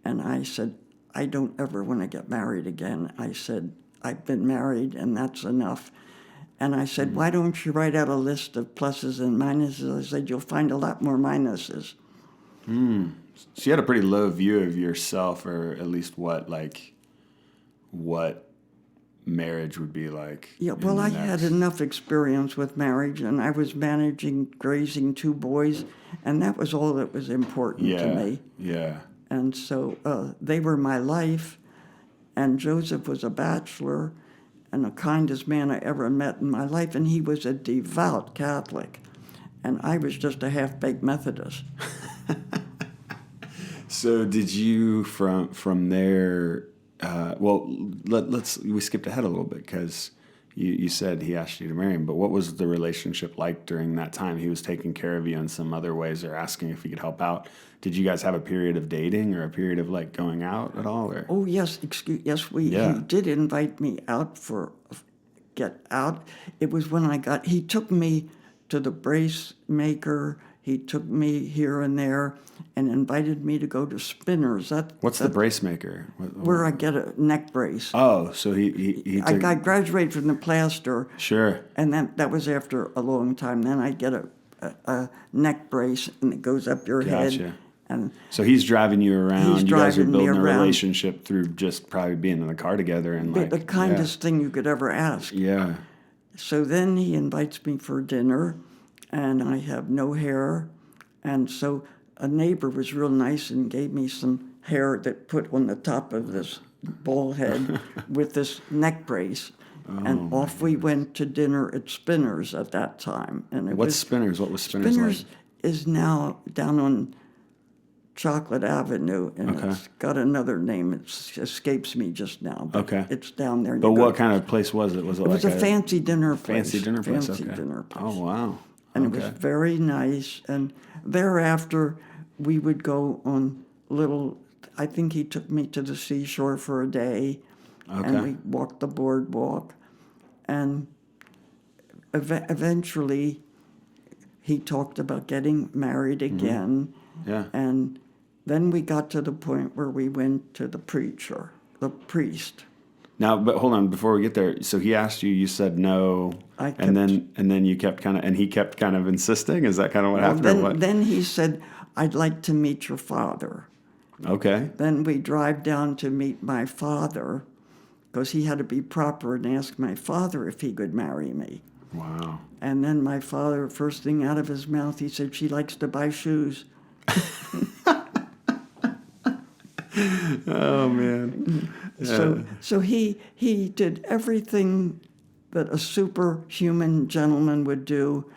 and I said, I don't ever want to get married again. I said, I've been married, and that's enough. And I said, why don't you write out a list of pluses and minuses? I said, you'll find a lot more minuses. So you had a pretty low view of yourself, or at least what marriage would be like. Yeah, well, I had enough experience with marriage, and I was raising 2 boys, and that was all that was important to me. Yeah. And so they were my life, and Joseph was a bachelor and the kindest man I ever met in my life, and he was a devout Catholic, and I was just a half-baked Methodist. So did you from there? We skipped ahead a little bit because you said he asked you to marry him. But what was the relationship like during that time? He was taking care of you in some other ways, or asking if he could help out. Did you guys have a period of dating or a period of like going out at all? Or? Oh yes, he did invite me out for get out. It was when he took me to the brace maker. He took me here and there and invited me to go to Spinners. What's the brace maker? Where I get a neck brace. Oh, so he took... I graduated from the plaster. Sure. And then that was after a long time. Then I get a neck brace, and it goes up your head. And So he's driving you around. He's You guys are driving me building a around. relationship through just probably being in the car together and like the kindest thing you could ever ask. Yeah. So then he invites me for dinner, and I have no hair. And so a neighbor was real nice and gave me some hair that put on the top of this bald head with this neck brace. And off we went to dinner at Spinner's at that time. And What's Spinners? What was Spinners, Spinner's like? is now down on Chocolate Avenue, and Okay. it's got another name. It escapes me just now. But Okay. it's down there. But what kind of place was it? Was it, It was like a fancy dinner place. fancy dinner place? Fancy Okay. dinner place. Oh, wow. And it was very nice. And thereafter, we would go on little, I think he took me to the seashore for a day. Okay. And we walked the boardwalk. And eventually, he talked about getting married again. Yeah. And then we got to the point where we went to the priest. Now, but hold on, before we get there, so he asked you, you said no, and then you kept and he kept kind of insisting. Is that kind of what happened, or what? Then he said, "I'd like to meet your father." Okay. Then we drive down to meet my father, because he had to be proper and ask my father if he could marry me. Wow. And then my father, first thing out of his mouth, he said, "She likes to buy shoes." Oh man. Yeah. So he did everything that a superhuman gentleman would do,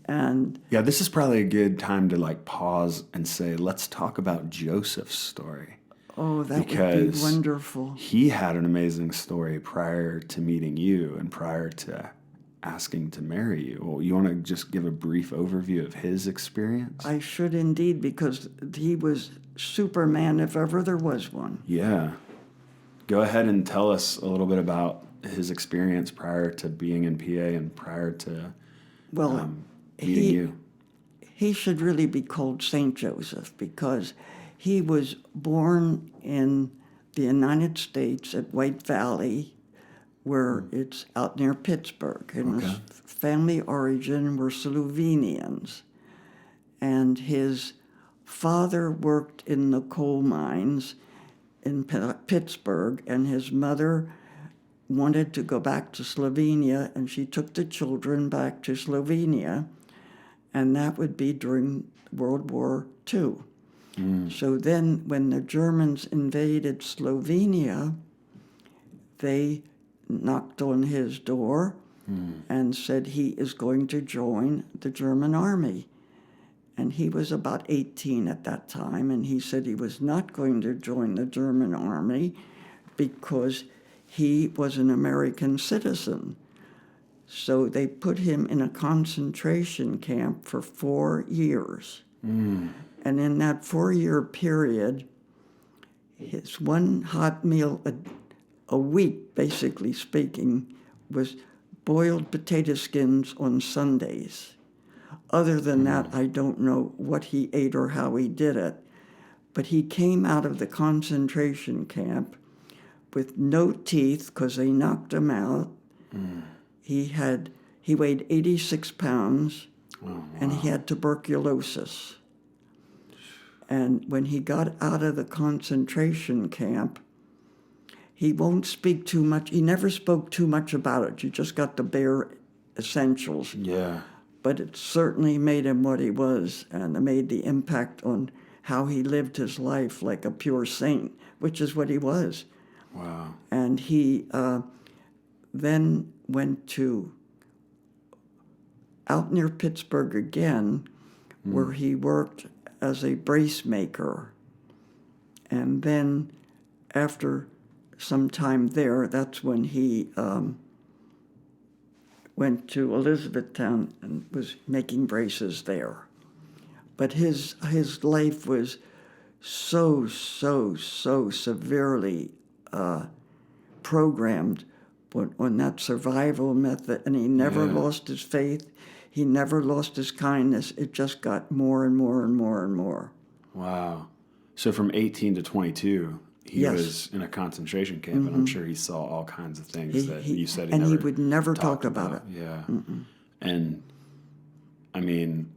and Yeah, this is probably a good time to like pause and say, let's talk about Joseph's story. oh, that would be Because wonderful. He had an amazing story prior to meeting you and prior to asking to marry you. Well, you want to just give a brief overview of his experience? I should indeed, because he was Superman if ever there was one. Yeah. Go ahead and tell us a little bit about his experience prior to being in PA and prior to Well, meeting you. he should really be called Saint Joseph, because he was born in the United States at White Valley, where it's out near Pittsburgh. And his family origin were Slovenians. And his father worked in the coal mines in Pittsburgh, and his mother wanted to go back to Slovenia, and she took the children back to Slovenia, and that would be during World War II. So then when the Germans invaded Slovenia, they knocked on his door and said he is going to join the German army. And he was about 18 at that time, and he said he was not going to join the German army because he was an American citizen. So they put him in a concentration camp for 4 years. And in that 4-year period, his one hot meal a week, basically speaking, was boiled potato skins on Sundays. Other than that, I don't know what he ate or how he did it. But he came out of the concentration camp with no teeth because they knocked him out. He weighed 86 pounds, and he had tuberculosis. And when he got out of the concentration camp, he won't speak too much. He never spoke too much about it. You just got the bare essentials. Yeah. But it certainly made him what he was, and it made the impact on how he lived his life like a pure saint, which is what he was. Wow. And he then went to out near Pittsburgh again, where he worked as a brace maker. And then after some time there, that's when he went to Elizabethtown and was making braces there. But his life was so severely programmed on that survival method, and he never lost his faith. He never lost his kindness. It just got more and more and more and more. Wow. So from 18 to 22, he was in a concentration camp, and I'm sure he saw all kinds of things that you said he never he would never talk about it. Yeah. And, I mean,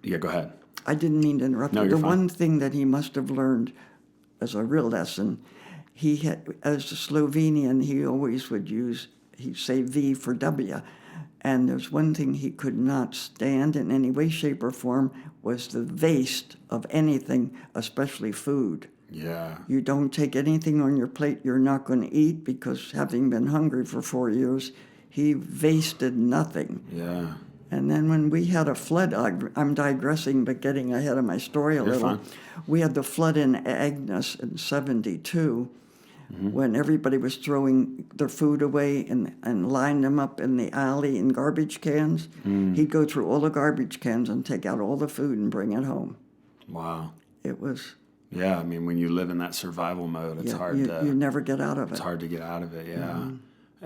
Yeah, go ahead. I didn't mean to interrupt No, you. you're The fine. one thing that he must have learned as a real lesson, he had, as a Slovenian, he always he'd say V for W. And there's one thing he could not stand in any way, shape, or form was the waste of anything, especially food. Yeah. You don't take anything on your plate you're not going to eat, because having been hungry for 4 years, he wasted nothing. Yeah. And then when we had a flood, I'm digressing but getting ahead of my story a You're little. fine. We had the flood in Agnes in 72, when everybody was throwing their food away and lined them up in the alley in garbage cans. He'd go through all the garbage cans and take out all the food and bring it home. Wow. It was, Yeah, I mean, when you live in that survival mode, it's hard you never get out of it. it's hard to get out of it, yeah.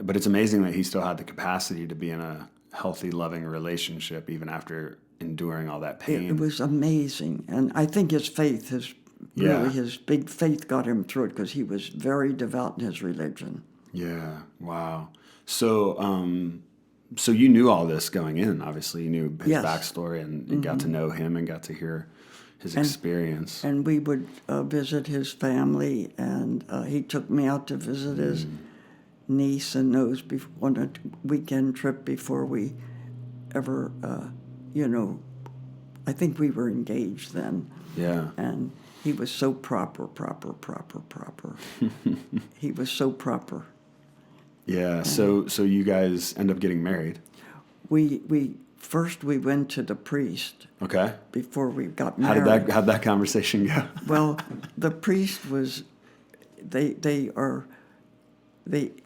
But it's amazing that he still had the capacity to be in a healthy, loving relationship even after enduring all that pain. It was amazing. And I think his faith, his big faith got him through it, because he was very devout in his religion. Yeah, wow. So, so you knew all this going in, obviously. You knew his Yes. backstory, and you got to know him and got to hear his experience. And we would visit his family, and he took me out to visit his niece and those on a weekend trip before we ever, I think we were engaged then. Yeah. And he was so proper. He was so proper. Yeah, so you guys end up getting married. We first we went to the priest Okay. before we got How'd married. that conversation go? Well, the priest was, they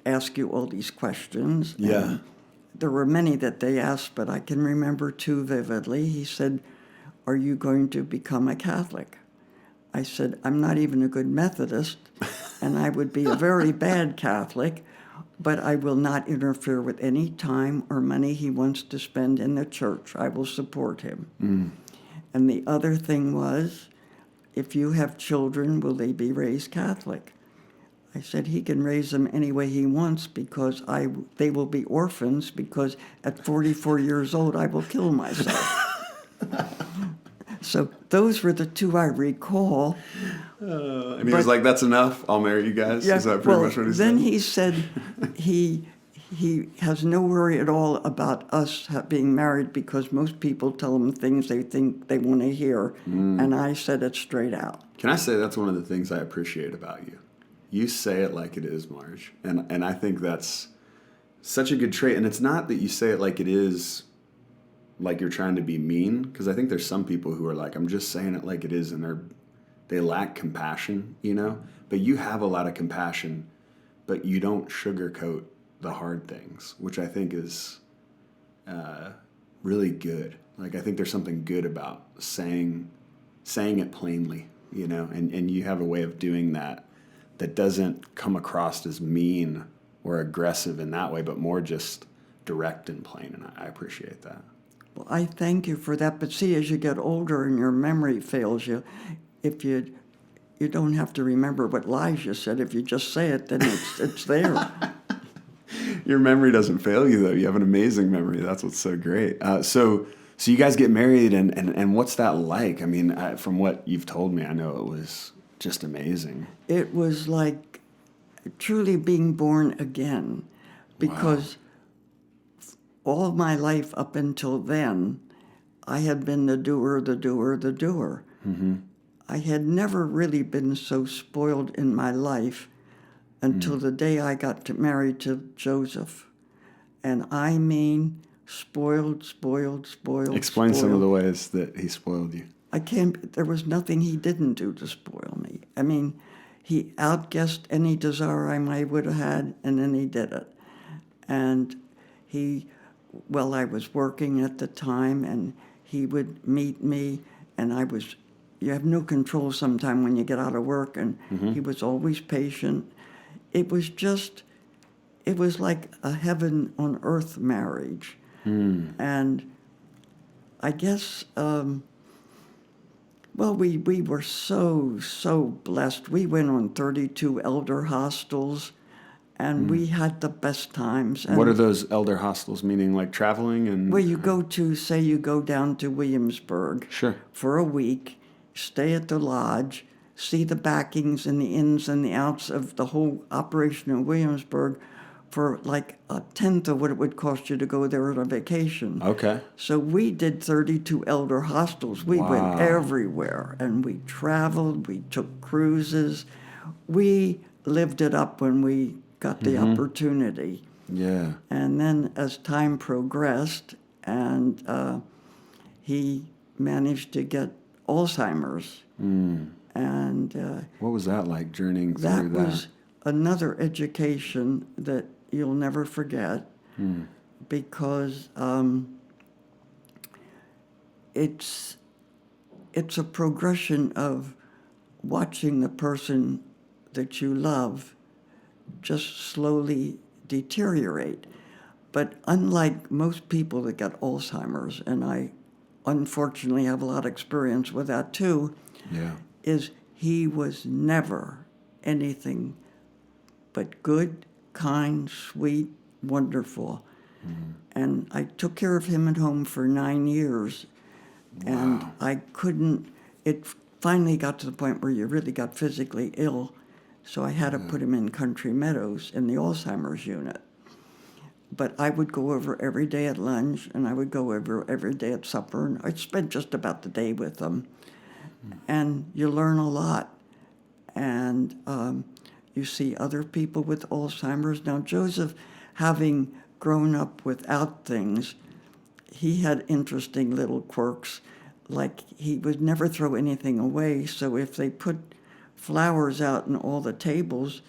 ask you all these questions. Yeah. And there were many that they asked, but I can remember two vividly. He said, "Are you going to become a Catholic?" I said, "I'm not even a good Methodist, and I would be a very bad Catholic, but I will not interfere with any time or money he wants to spend in the church. I will support him." And the other thing was, "If you have children, will they be raised Catholic?" I said, "He can raise them any way he wants, because they will be orphans, because at 44 years old, I will kill myself." So those were the two I recall. And he was like, "That's enough. I'll marry you guys." Is that pretty much what he said? Then he said he has no worry at all about us being married, because most people tell him things they think they want to hear. And I said it straight out. Can I say that's one of the things I appreciate about you? You say it like it is, Marge. And I think that's such a good trait. And it's not that you say it like it is, like you're trying to be mean, because I think there's some people who are like, "I'm just saying it like it is," and they lack compassion, But you have a lot of compassion, but you don't sugarcoat the hard things, which I think is really good. Like, I think there's something good about saying it plainly, and you have a way of doing that doesn't come across as mean or aggressive in that way, but more just direct and plain, and I appreciate that. Well, I thank you for that. But see, as you get older and your memory fails you, if you don't have to remember what lies you said. If you just say it, then it's there. Your memory doesn't fail you, though. You have an amazing memory. That's what's so great. So you guys get married, and what's that like? I mean, from what you've told me, I know it was just amazing. It was like truly being born again, because all of my life up until then, I had been the doer. Mm-hmm. I had never really been so spoiled in my life until the day I got married to Joseph. And I mean spoiled. Explain some of the ways that he spoiled you. There was nothing he didn't do to spoil me. I mean, he outguessed any desire I might would have had, and then he did it. And I was working at the time, and he would meet me, and you have no control sometime when you get out of work, and he was always patient. It was like a heaven on earth marriage. And I guess, we were so blessed. We went on 32 elder hostels, And we had the best times. And What are those elder hostels, meaning like traveling and... where you go to, say you go down to Williamsburg Sure. for a week, stay at the lodge, see the backings and the ins and the outs of the whole operation in Williamsburg for like a tenth of what it would cost you to go there on a vacation. Okay. So we did 32 elder hostels. We Wow. went everywhere, and we traveled, we took cruises. We lived it up when we got the opportunity. Yeah. And then as time progressed, and he managed to get Alzheimer's. And What was that like, journeying through that was another education that you'll never forget, because it's a progression of watching the person that you love just slowly deteriorate. But unlike most people that got Alzheimer's, and I unfortunately have a lot of experience with that too, Yeah. is he was never anything but good, kind, sweet, wonderful. And I took care of him at home for 9 years. And Wow. I couldn't, it finally got to the point where you really got physically ill. So I had to put him in Country Meadows in the Alzheimer's unit. But I would go over every day at lunch, and I would go over every day at supper, and I'd spend just about the day with them. And you learn a lot. And you see other people with Alzheimer's. Now, Joseph, having grown up without things, he had interesting little quirks. Like, he would never throw anything away, so if they put flowers out on all the tables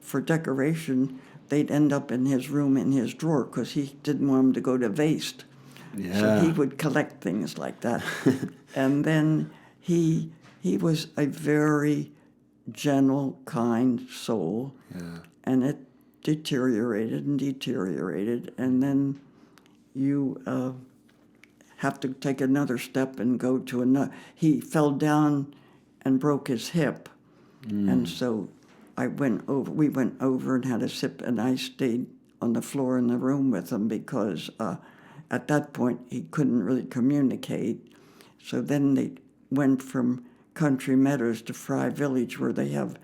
for decoration, they'd end up in his room in his drawer because he didn't want them to go to waste. Yeah. So he would collect things like that. And then he was a very gentle, kind soul. Yeah. And it deteriorated and deteriorated. And then you have to take another step and go to another. He fell down and broke his hip. And so we went over and had a sip, and I stayed on the floor in the room with him because at that point he couldn't really communicate. So then they went from Country Meadows to Fry Village, where they have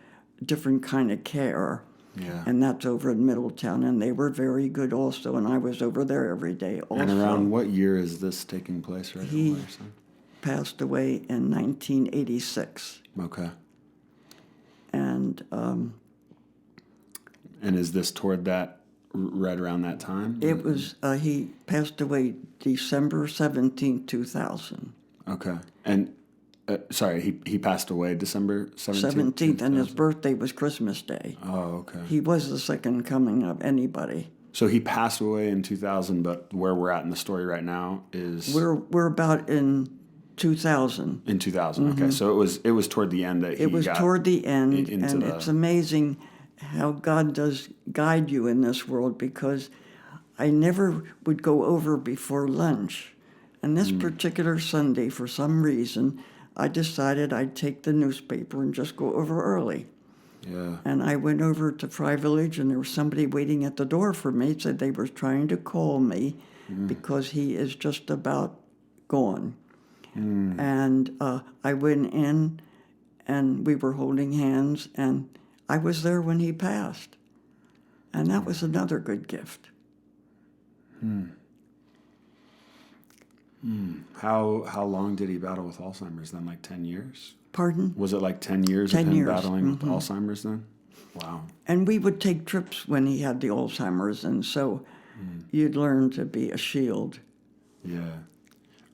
different kind of care. Yeah. And that's over in Middletown, and they were very good also, and I was over there every day also. And around what year is this taking place, right? He Omar, son? passed away in 1986. Okay. And is this toward that, right around that time? it was, he passed away December 17, 2000. Okay. And, sorry, he passed away December 17th? 17th, and his birthday was Christmas Day. Oh, okay. He was the second coming of anybody. So he passed away in 2000, but where we're at in the story right now is... We're about in 2000. In 2000, okay. So it was toward the end that he It was got toward the end, into and the... it's amazing how God does guide you in this world, because I never would go over before lunch. And this particular Sunday, for some reason, I decided I'd take the newspaper and just go over early. Yeah. And I went over to Fry Village, and there was somebody waiting at the door for me. Said they were trying to call me because he is just about gone. And I went in, and we were holding hands, and I was there when he passed. And that was another good gift. How long did he battle with Alzheimer's then? Like 10 years? Pardon? Was it like 10 years 10 of him years. battling with Alzheimer's then? Wow. And we would take trips when he had the Alzheimer's, and so you'd learn to be a shield. Yeah.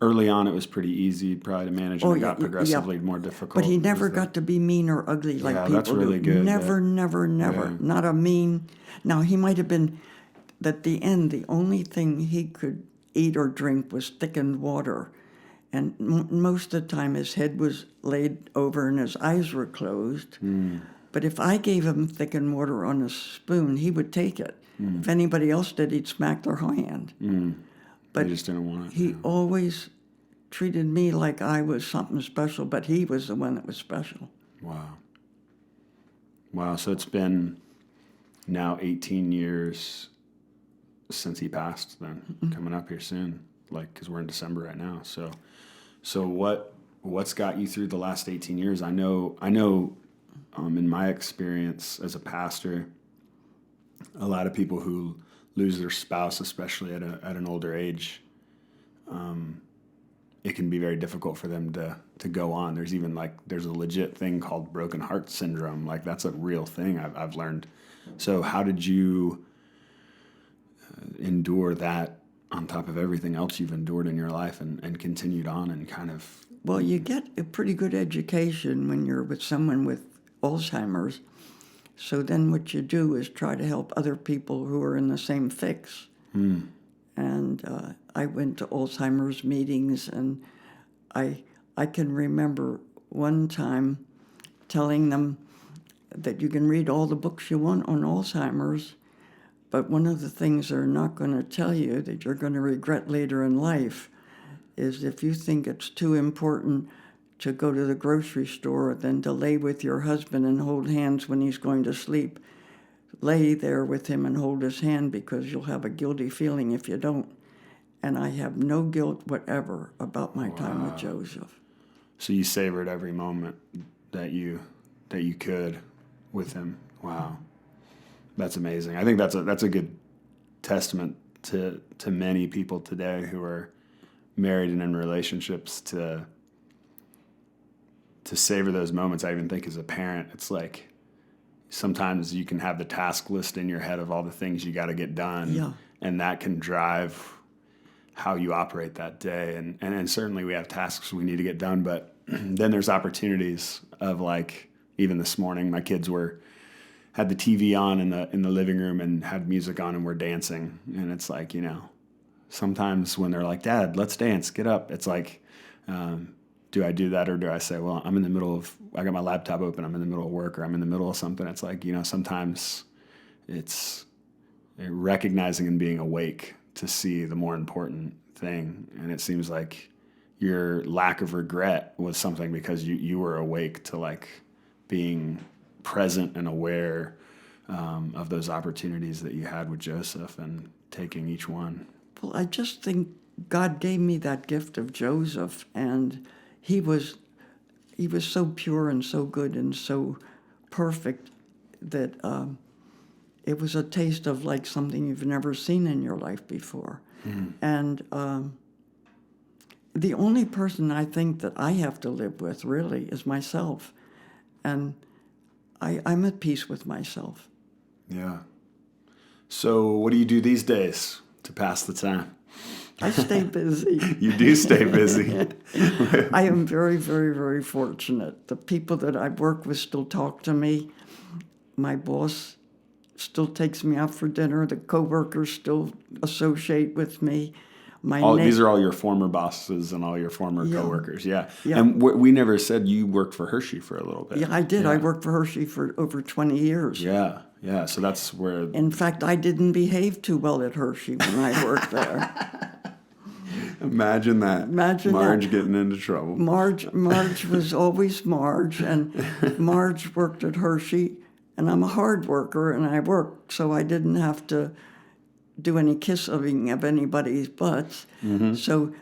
Early on, it was pretty easy probably to manage, and it got progressively more difficult. But he never got to be mean or ugly like people that's really do. good. Never, never. Yeah. Not a mean. Now, he might have been, at the end, the only thing he could eat or drink was thickened water. And most of the time, his head was laid over and his eyes were closed. But if I gave him thickened water on a spoon, he would take it. If anybody else did, he'd smack their hand. But he just didn't want it. he always treated me like I was something special, but he was the one that was special. Wow. Wow. So it's been now 18 years since he passed, then coming up here soon, like, because we're in December right now. So what's got you through the last 18 years? I know in my experience as a pastor, a lot of people who lose their spouse, especially at an older age, it can be very difficult for them to go on. There's even there's a legit thing called broken heart syndrome. Like, that's a real thing I've learned. So how did you endure that on top of everything else you've endured in your life and continued on and kind of... Well, you get a pretty good education when you're with someone with Alzheimer's. So then what you do is try to help other people who are in the same fix. And I went to Alzheimer's meetings, and I can remember one time telling them that you can read all the books you want on Alzheimer's, but one of the things they're not going to tell you that you're going to regret later in life is if you think it's too important to go to the grocery store than to lay with your husband and hold hands when he's going to sleep, lay there with him and hold his hand, because you'll have a guilty feeling if you don't. And I have no guilt whatever about my time with Joseph. So you savored every moment that you could with him. Wow. That's amazing. I think that's a good testament to many people today who are married and in relationships to savor those moments. I even think as a parent, it's like sometimes you can have the task list in your head of all the things you got to get done, and that can drive how you operate that day. And certainly we have tasks we need to get done, but then there's opportunities of, like, even this morning, my kids had the TV on in the living room and had music on and we're dancing. And it's like, sometimes when they're like, Dad, let's dance, get up. It's like, do I do that, or do I say, well, I'm in the middle of, I got my laptop open, I'm in the middle of work, or I'm in the middle of something. It's like, sometimes it's recognizing and being awake to see the more important thing. And it seems like your lack of regret was something because you were awake to, like, being present and aware of those opportunities that you had with Joseph and taking each one. Well, I just think God gave me that gift of Joseph, and he was so pure and so good and so perfect that it was a taste of, like, something you've never seen in your life before. And the only person I think that I have to live with really is myself. And I'm at peace with myself. Yeah. So what do you do these days to pass the time? I stay busy. You do stay busy. I am very, very, very fortunate. The people that I work with still talk to me. My boss still takes me out for dinner. The coworkers still associate with me. These are all your former bosses and all your former coworkers. Yeah. Yeah. And we never said you worked for Hershey for a little bit. Yeah, I did. Yeah. I worked for Hershey for over 20 years. Yeah. Yeah. So that's where... In fact, I didn't behave too well at Hershey when I worked there. Imagine that. Marge getting into trouble. Marge was always Marge, and Marge worked at Hershey, and I'm a hard worker, and I worked, so I didn't have to do any kissing of anybody's butts. So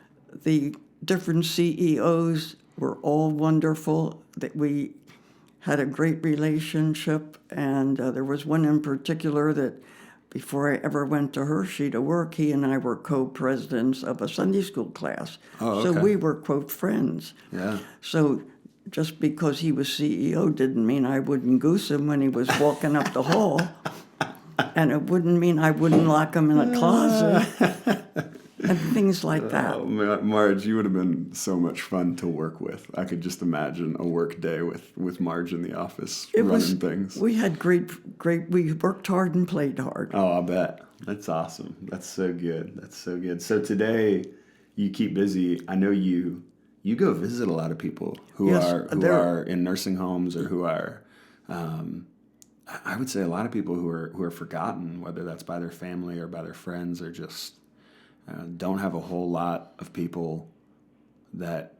the different CEOs were all wonderful. That we had a great relationship, and there was one in particular that before I ever went to Hershey to work, he and I were co-presidents of a Sunday school class. Oh, okay. So we were, quote, friends. Yeah. So just because he was CEO didn't mean I wouldn't goose him when he was walking up the hall. And it wouldn't mean I wouldn't lock him in a closet. And things like that. Oh, Marge, you would have been so much fun to work with. I could just imagine a work day with Marge in the office running things. We had great, we worked hard and played hard. Oh, I bet. That's awesome. That's so good. That's so good. So today, you keep busy. I know you go visit a lot of people who are in nursing homes or who are, I would say a lot of people who are forgotten, whether that's by their family or by their friends or just don't have a whole lot of people that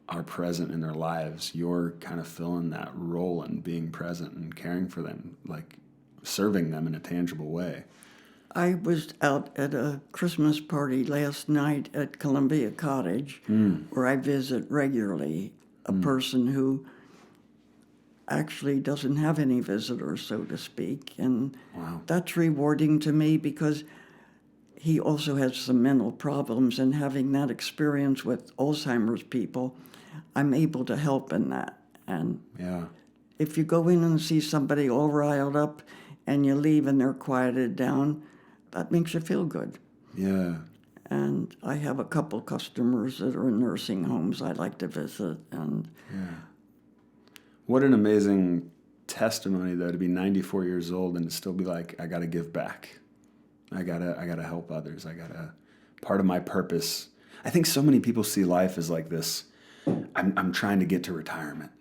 are present in their lives. You're kind of filling that role and being present and caring for them. Like, serving them in a tangible way. I was out at a Christmas party last night at Columbia Cottage, where I visit regularly, a person who actually doesn't have any visitors, so to speak. And that's rewarding to me because he also has some mental problems, and having that experience with Alzheimer's people, I'm able to help in that. And if you go in and see somebody all riled up and you leave and they're quieted down, that makes you feel good. Yeah. And I have a couple customers that are in nursing homes I like to visit. And What an amazing testimony, though, to be 94 years old and to still be like, I got to give back. I gotta help others. Part of my purpose. I think so many people see life as like this. I'm trying to get to retirement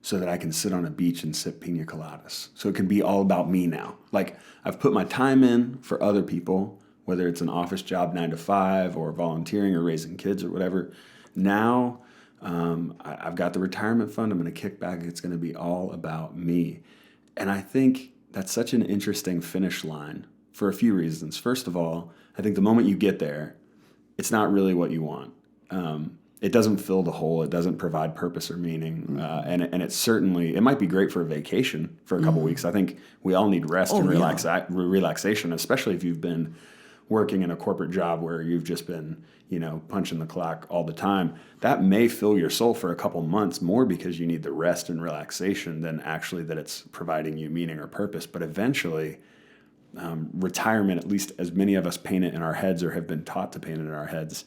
so that I can sit on a beach and sip pina coladas. So it can be all about me now. Like, I've put my time in for other people, whether it's an office job 9 to 5 or volunteering or raising kids or whatever. Now I've got the retirement fund. I'm going to kick back. It's going to be all about me. And I think that's such an interesting finish line for a few reasons. First of all, I think the moment you get there, it's not really what you want. It doesn't fill the hole. It doesn't provide purpose or meaning. And it might be great for a vacation for a couple weeks. I think we all need rest and relaxation, especially if you've been working in a corporate job where you've just been, punching the clock all the time. That may fill your soul for a couple months more because you need the rest and relaxation than actually that it's providing you meaning or purpose. But eventually, retirement, at least as many of us paint it in our heads or have been taught to paint it in our heads,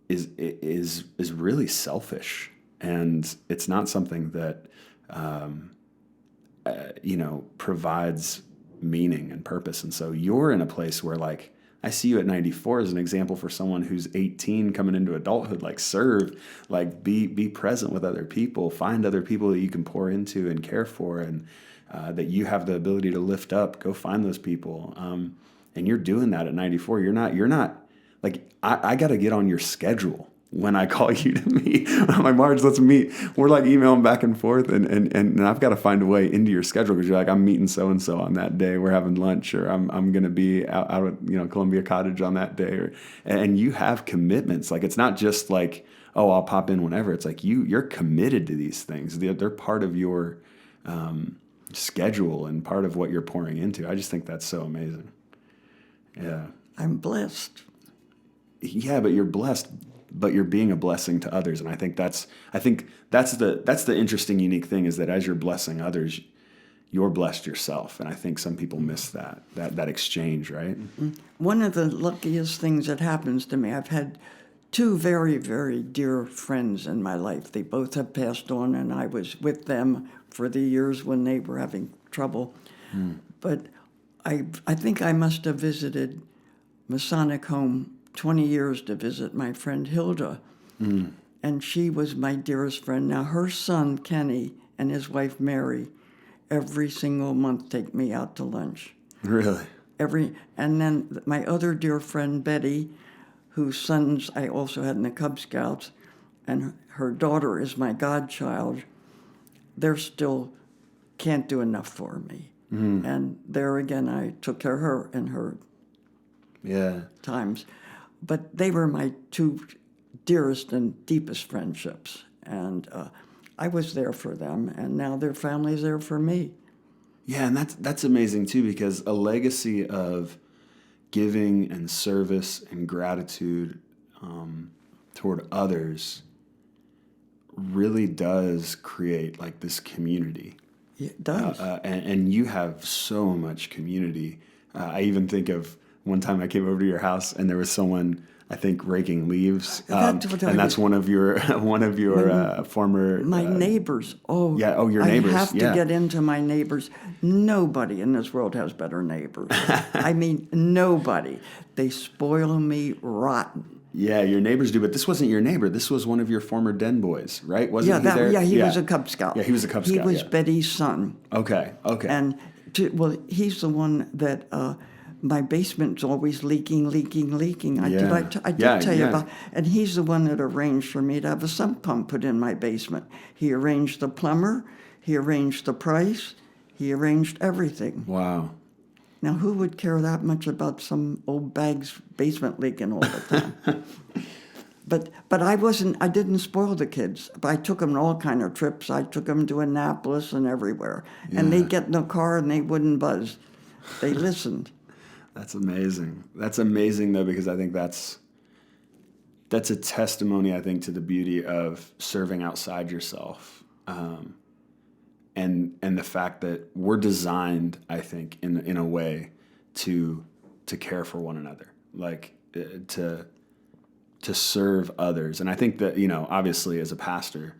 is really selfish, and it's not something that provides meaning and purpose. And so you're in a place where, like, I see you at 94 as an example for someone who's 18 coming into adulthood. Like, serve, like, be present with other people, find other people that you can pour into and care for, and that you have the ability to lift up. Go find those people, and you're doing that at 94. You're not. Like, I got to get on your schedule when I call you to meet. I'm like, Marge, let's meet. We're like emailing back and forth, and I've got to find a way into your schedule because you're like, I'm meeting so-and-so on that day. We're having lunch, or I'm going to be out at Columbia Cottage on that day. And you have commitments. Like, it's not just like, oh, I'll pop in whenever. It's like you're committed to these things. They're part of your schedule and part of what you're pouring into. I just think that's so amazing. Yeah. I'm blessed. Yeah, but you're blessed, but you're being a blessing to others. And I think that's the interesting, unique thing, is that as you're blessing others, you're blessed yourself. And I think some people miss that exchange, right? One of the luckiest things that happens to me, I've had two very, very dear friends in my life. They both have passed on, and I was with them for the years when they were having trouble. But I think I must have visited Masonic Home 20 years to visit my friend Hilda. And she was my dearest friend. Now, her son, Kenny, and his wife, Mary, every single month take me out to lunch. Really? And then my other dear friend, Betty, whose sons I also had in the Cub Scouts, and her daughter is my godchild, they're still can't do enough for me. And there again, I took care of her in her times. But they were my two dearest and deepest friendships. And I was there for them, and now their family's there for me. Yeah, and that's amazing, too, because a legacy of giving and service and gratitude toward others really does create, like, this community. It does. And you have so much community. I even think of one time I came over to your house and there was someone, I think, raking leaves, and that's one of your former neighbors. Oh, yeah. Oh, your neighbors. I have to get into my neighbors. Nobody in this world has better neighbors. I mean, nobody. They spoil me rotten. Yeah, your neighbors do, but this wasn't your neighbor. This was one of your former den boys, right? Wasn't he there? Yeah, he was a Cub Scout. Yeah, he was a Cub Scout. He was Betty's son. Okay. And he's the one that my basement's always leaking. I did tell you about. And he's the one that arranged for me to have a sump pump put in my basement. He arranged the plumber. He arranged the price. He arranged everything. Wow. Now, who would care that much about some old bag's basement leaking all the time? But I didn't spoil the kids. I took them on all kind of trips. I took them to Annapolis and everywhere. And they'd get in the car and they wouldn't buzz. They listened. That's amazing. That's amazing, though, because I think that's a testimony, I think, to the beauty of serving outside yourself. And the fact that we're designed, I think, in a way to care for one another, like to serve others. And I think that, obviously as a pastor,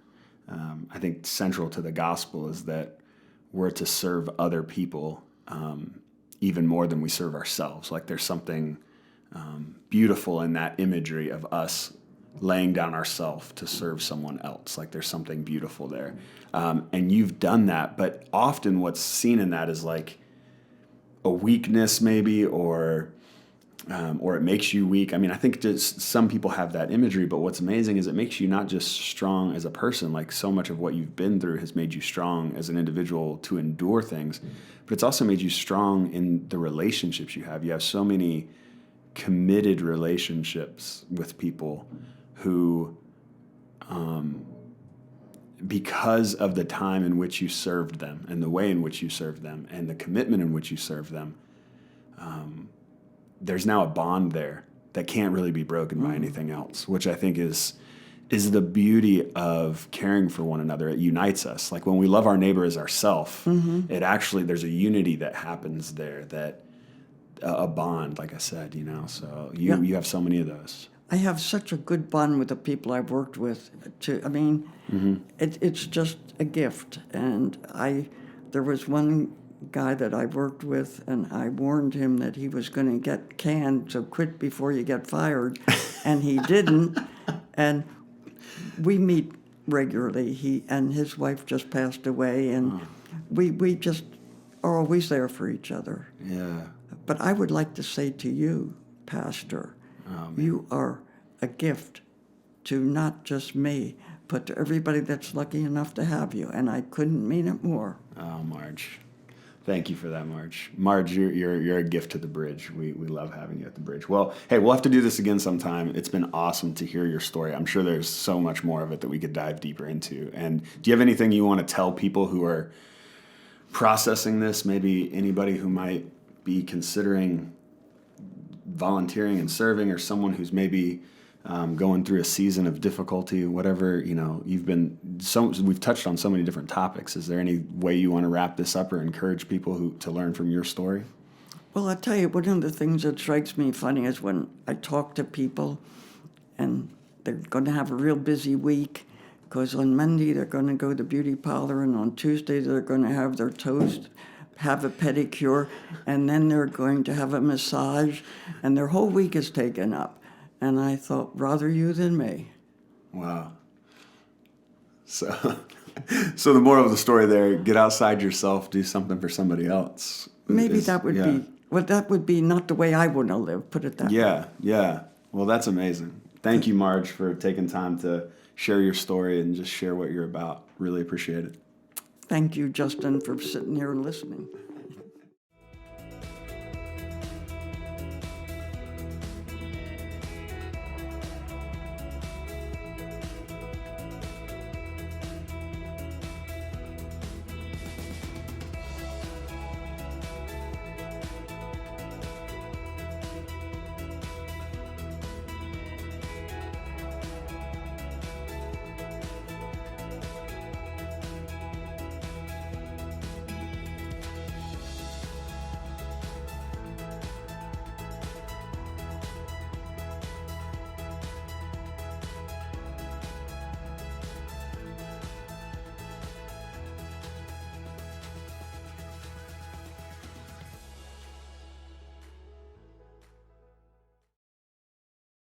I think central to the gospel is that we're to serve other people even more than we serve ourselves. Like there's something beautiful in that imagery of us laying down ourselves to serve someone else. Like there's something beautiful there. And you've done that, but often what's seen in that is like a weakness maybe, or it makes you weak. I mean, I think just some people have that imagery, but what's amazing is it makes you not just strong as a person, like so much of what you've been through has made you strong as an individual to endure things, but it's also made you strong in the relationships you have. You have so many committed relationships with people who, because of the time in which you served them and the way in which you served them and the commitment in which you served them, there's now a bond there that can't really be broken by anything else, which I think is the beauty of caring for one another. It unites us. Like when we love our neighbor as ourself, it actually, there's a unity that happens there, that a bond, like I said, so you have so many of those. I have such a good bond with the people I've worked with. It's just a gift. And there was one guy that I worked with, and I warned him that he was going to get canned, so quit before you get fired. And he didn't. And we meet regularly. He and his wife just passed away, and we just are always there for each other. Yeah. But I would like to say to you, Pastor, you are a gift to not just me, but to everybody that's lucky enough to have you. And I couldn't mean it more. Oh, Marge. Thank you for that, Marge. Marge, you're a gift to the Bridge. We love having you at the Bridge. Well, hey, we'll have to do this again sometime. It's been awesome to hear your story. I'm sure there's so much more of it that we could dive deeper into. And do you have anything you want to tell people who are processing this? Maybe anybody who might be considering volunteering and serving, or someone who's maybe going through a season of difficulty, whatever, we've touched on so many different topics. Is there any way you want to wrap this up or encourage people to learn from your story? Well, I'll tell you, one of the things that strikes me funny is when I talk to people and they're going to have a real busy week, because on Monday they're going to go to the beauty parlor, and on Tuesday they're going to have their toes, have a pedicure, and then they're going to have a massage, and their whole week is taken up. And I thought, rather you than me. Wow. So the moral of the story there, get outside yourself, do something for somebody else. Maybe that would be not the way I want to live, put it that way. Yeah. Well, that's amazing. Thank you, Marge, for taking time to share your story and just share what you're about. Really appreciate it. Thank you, Justin, for sitting here and listening.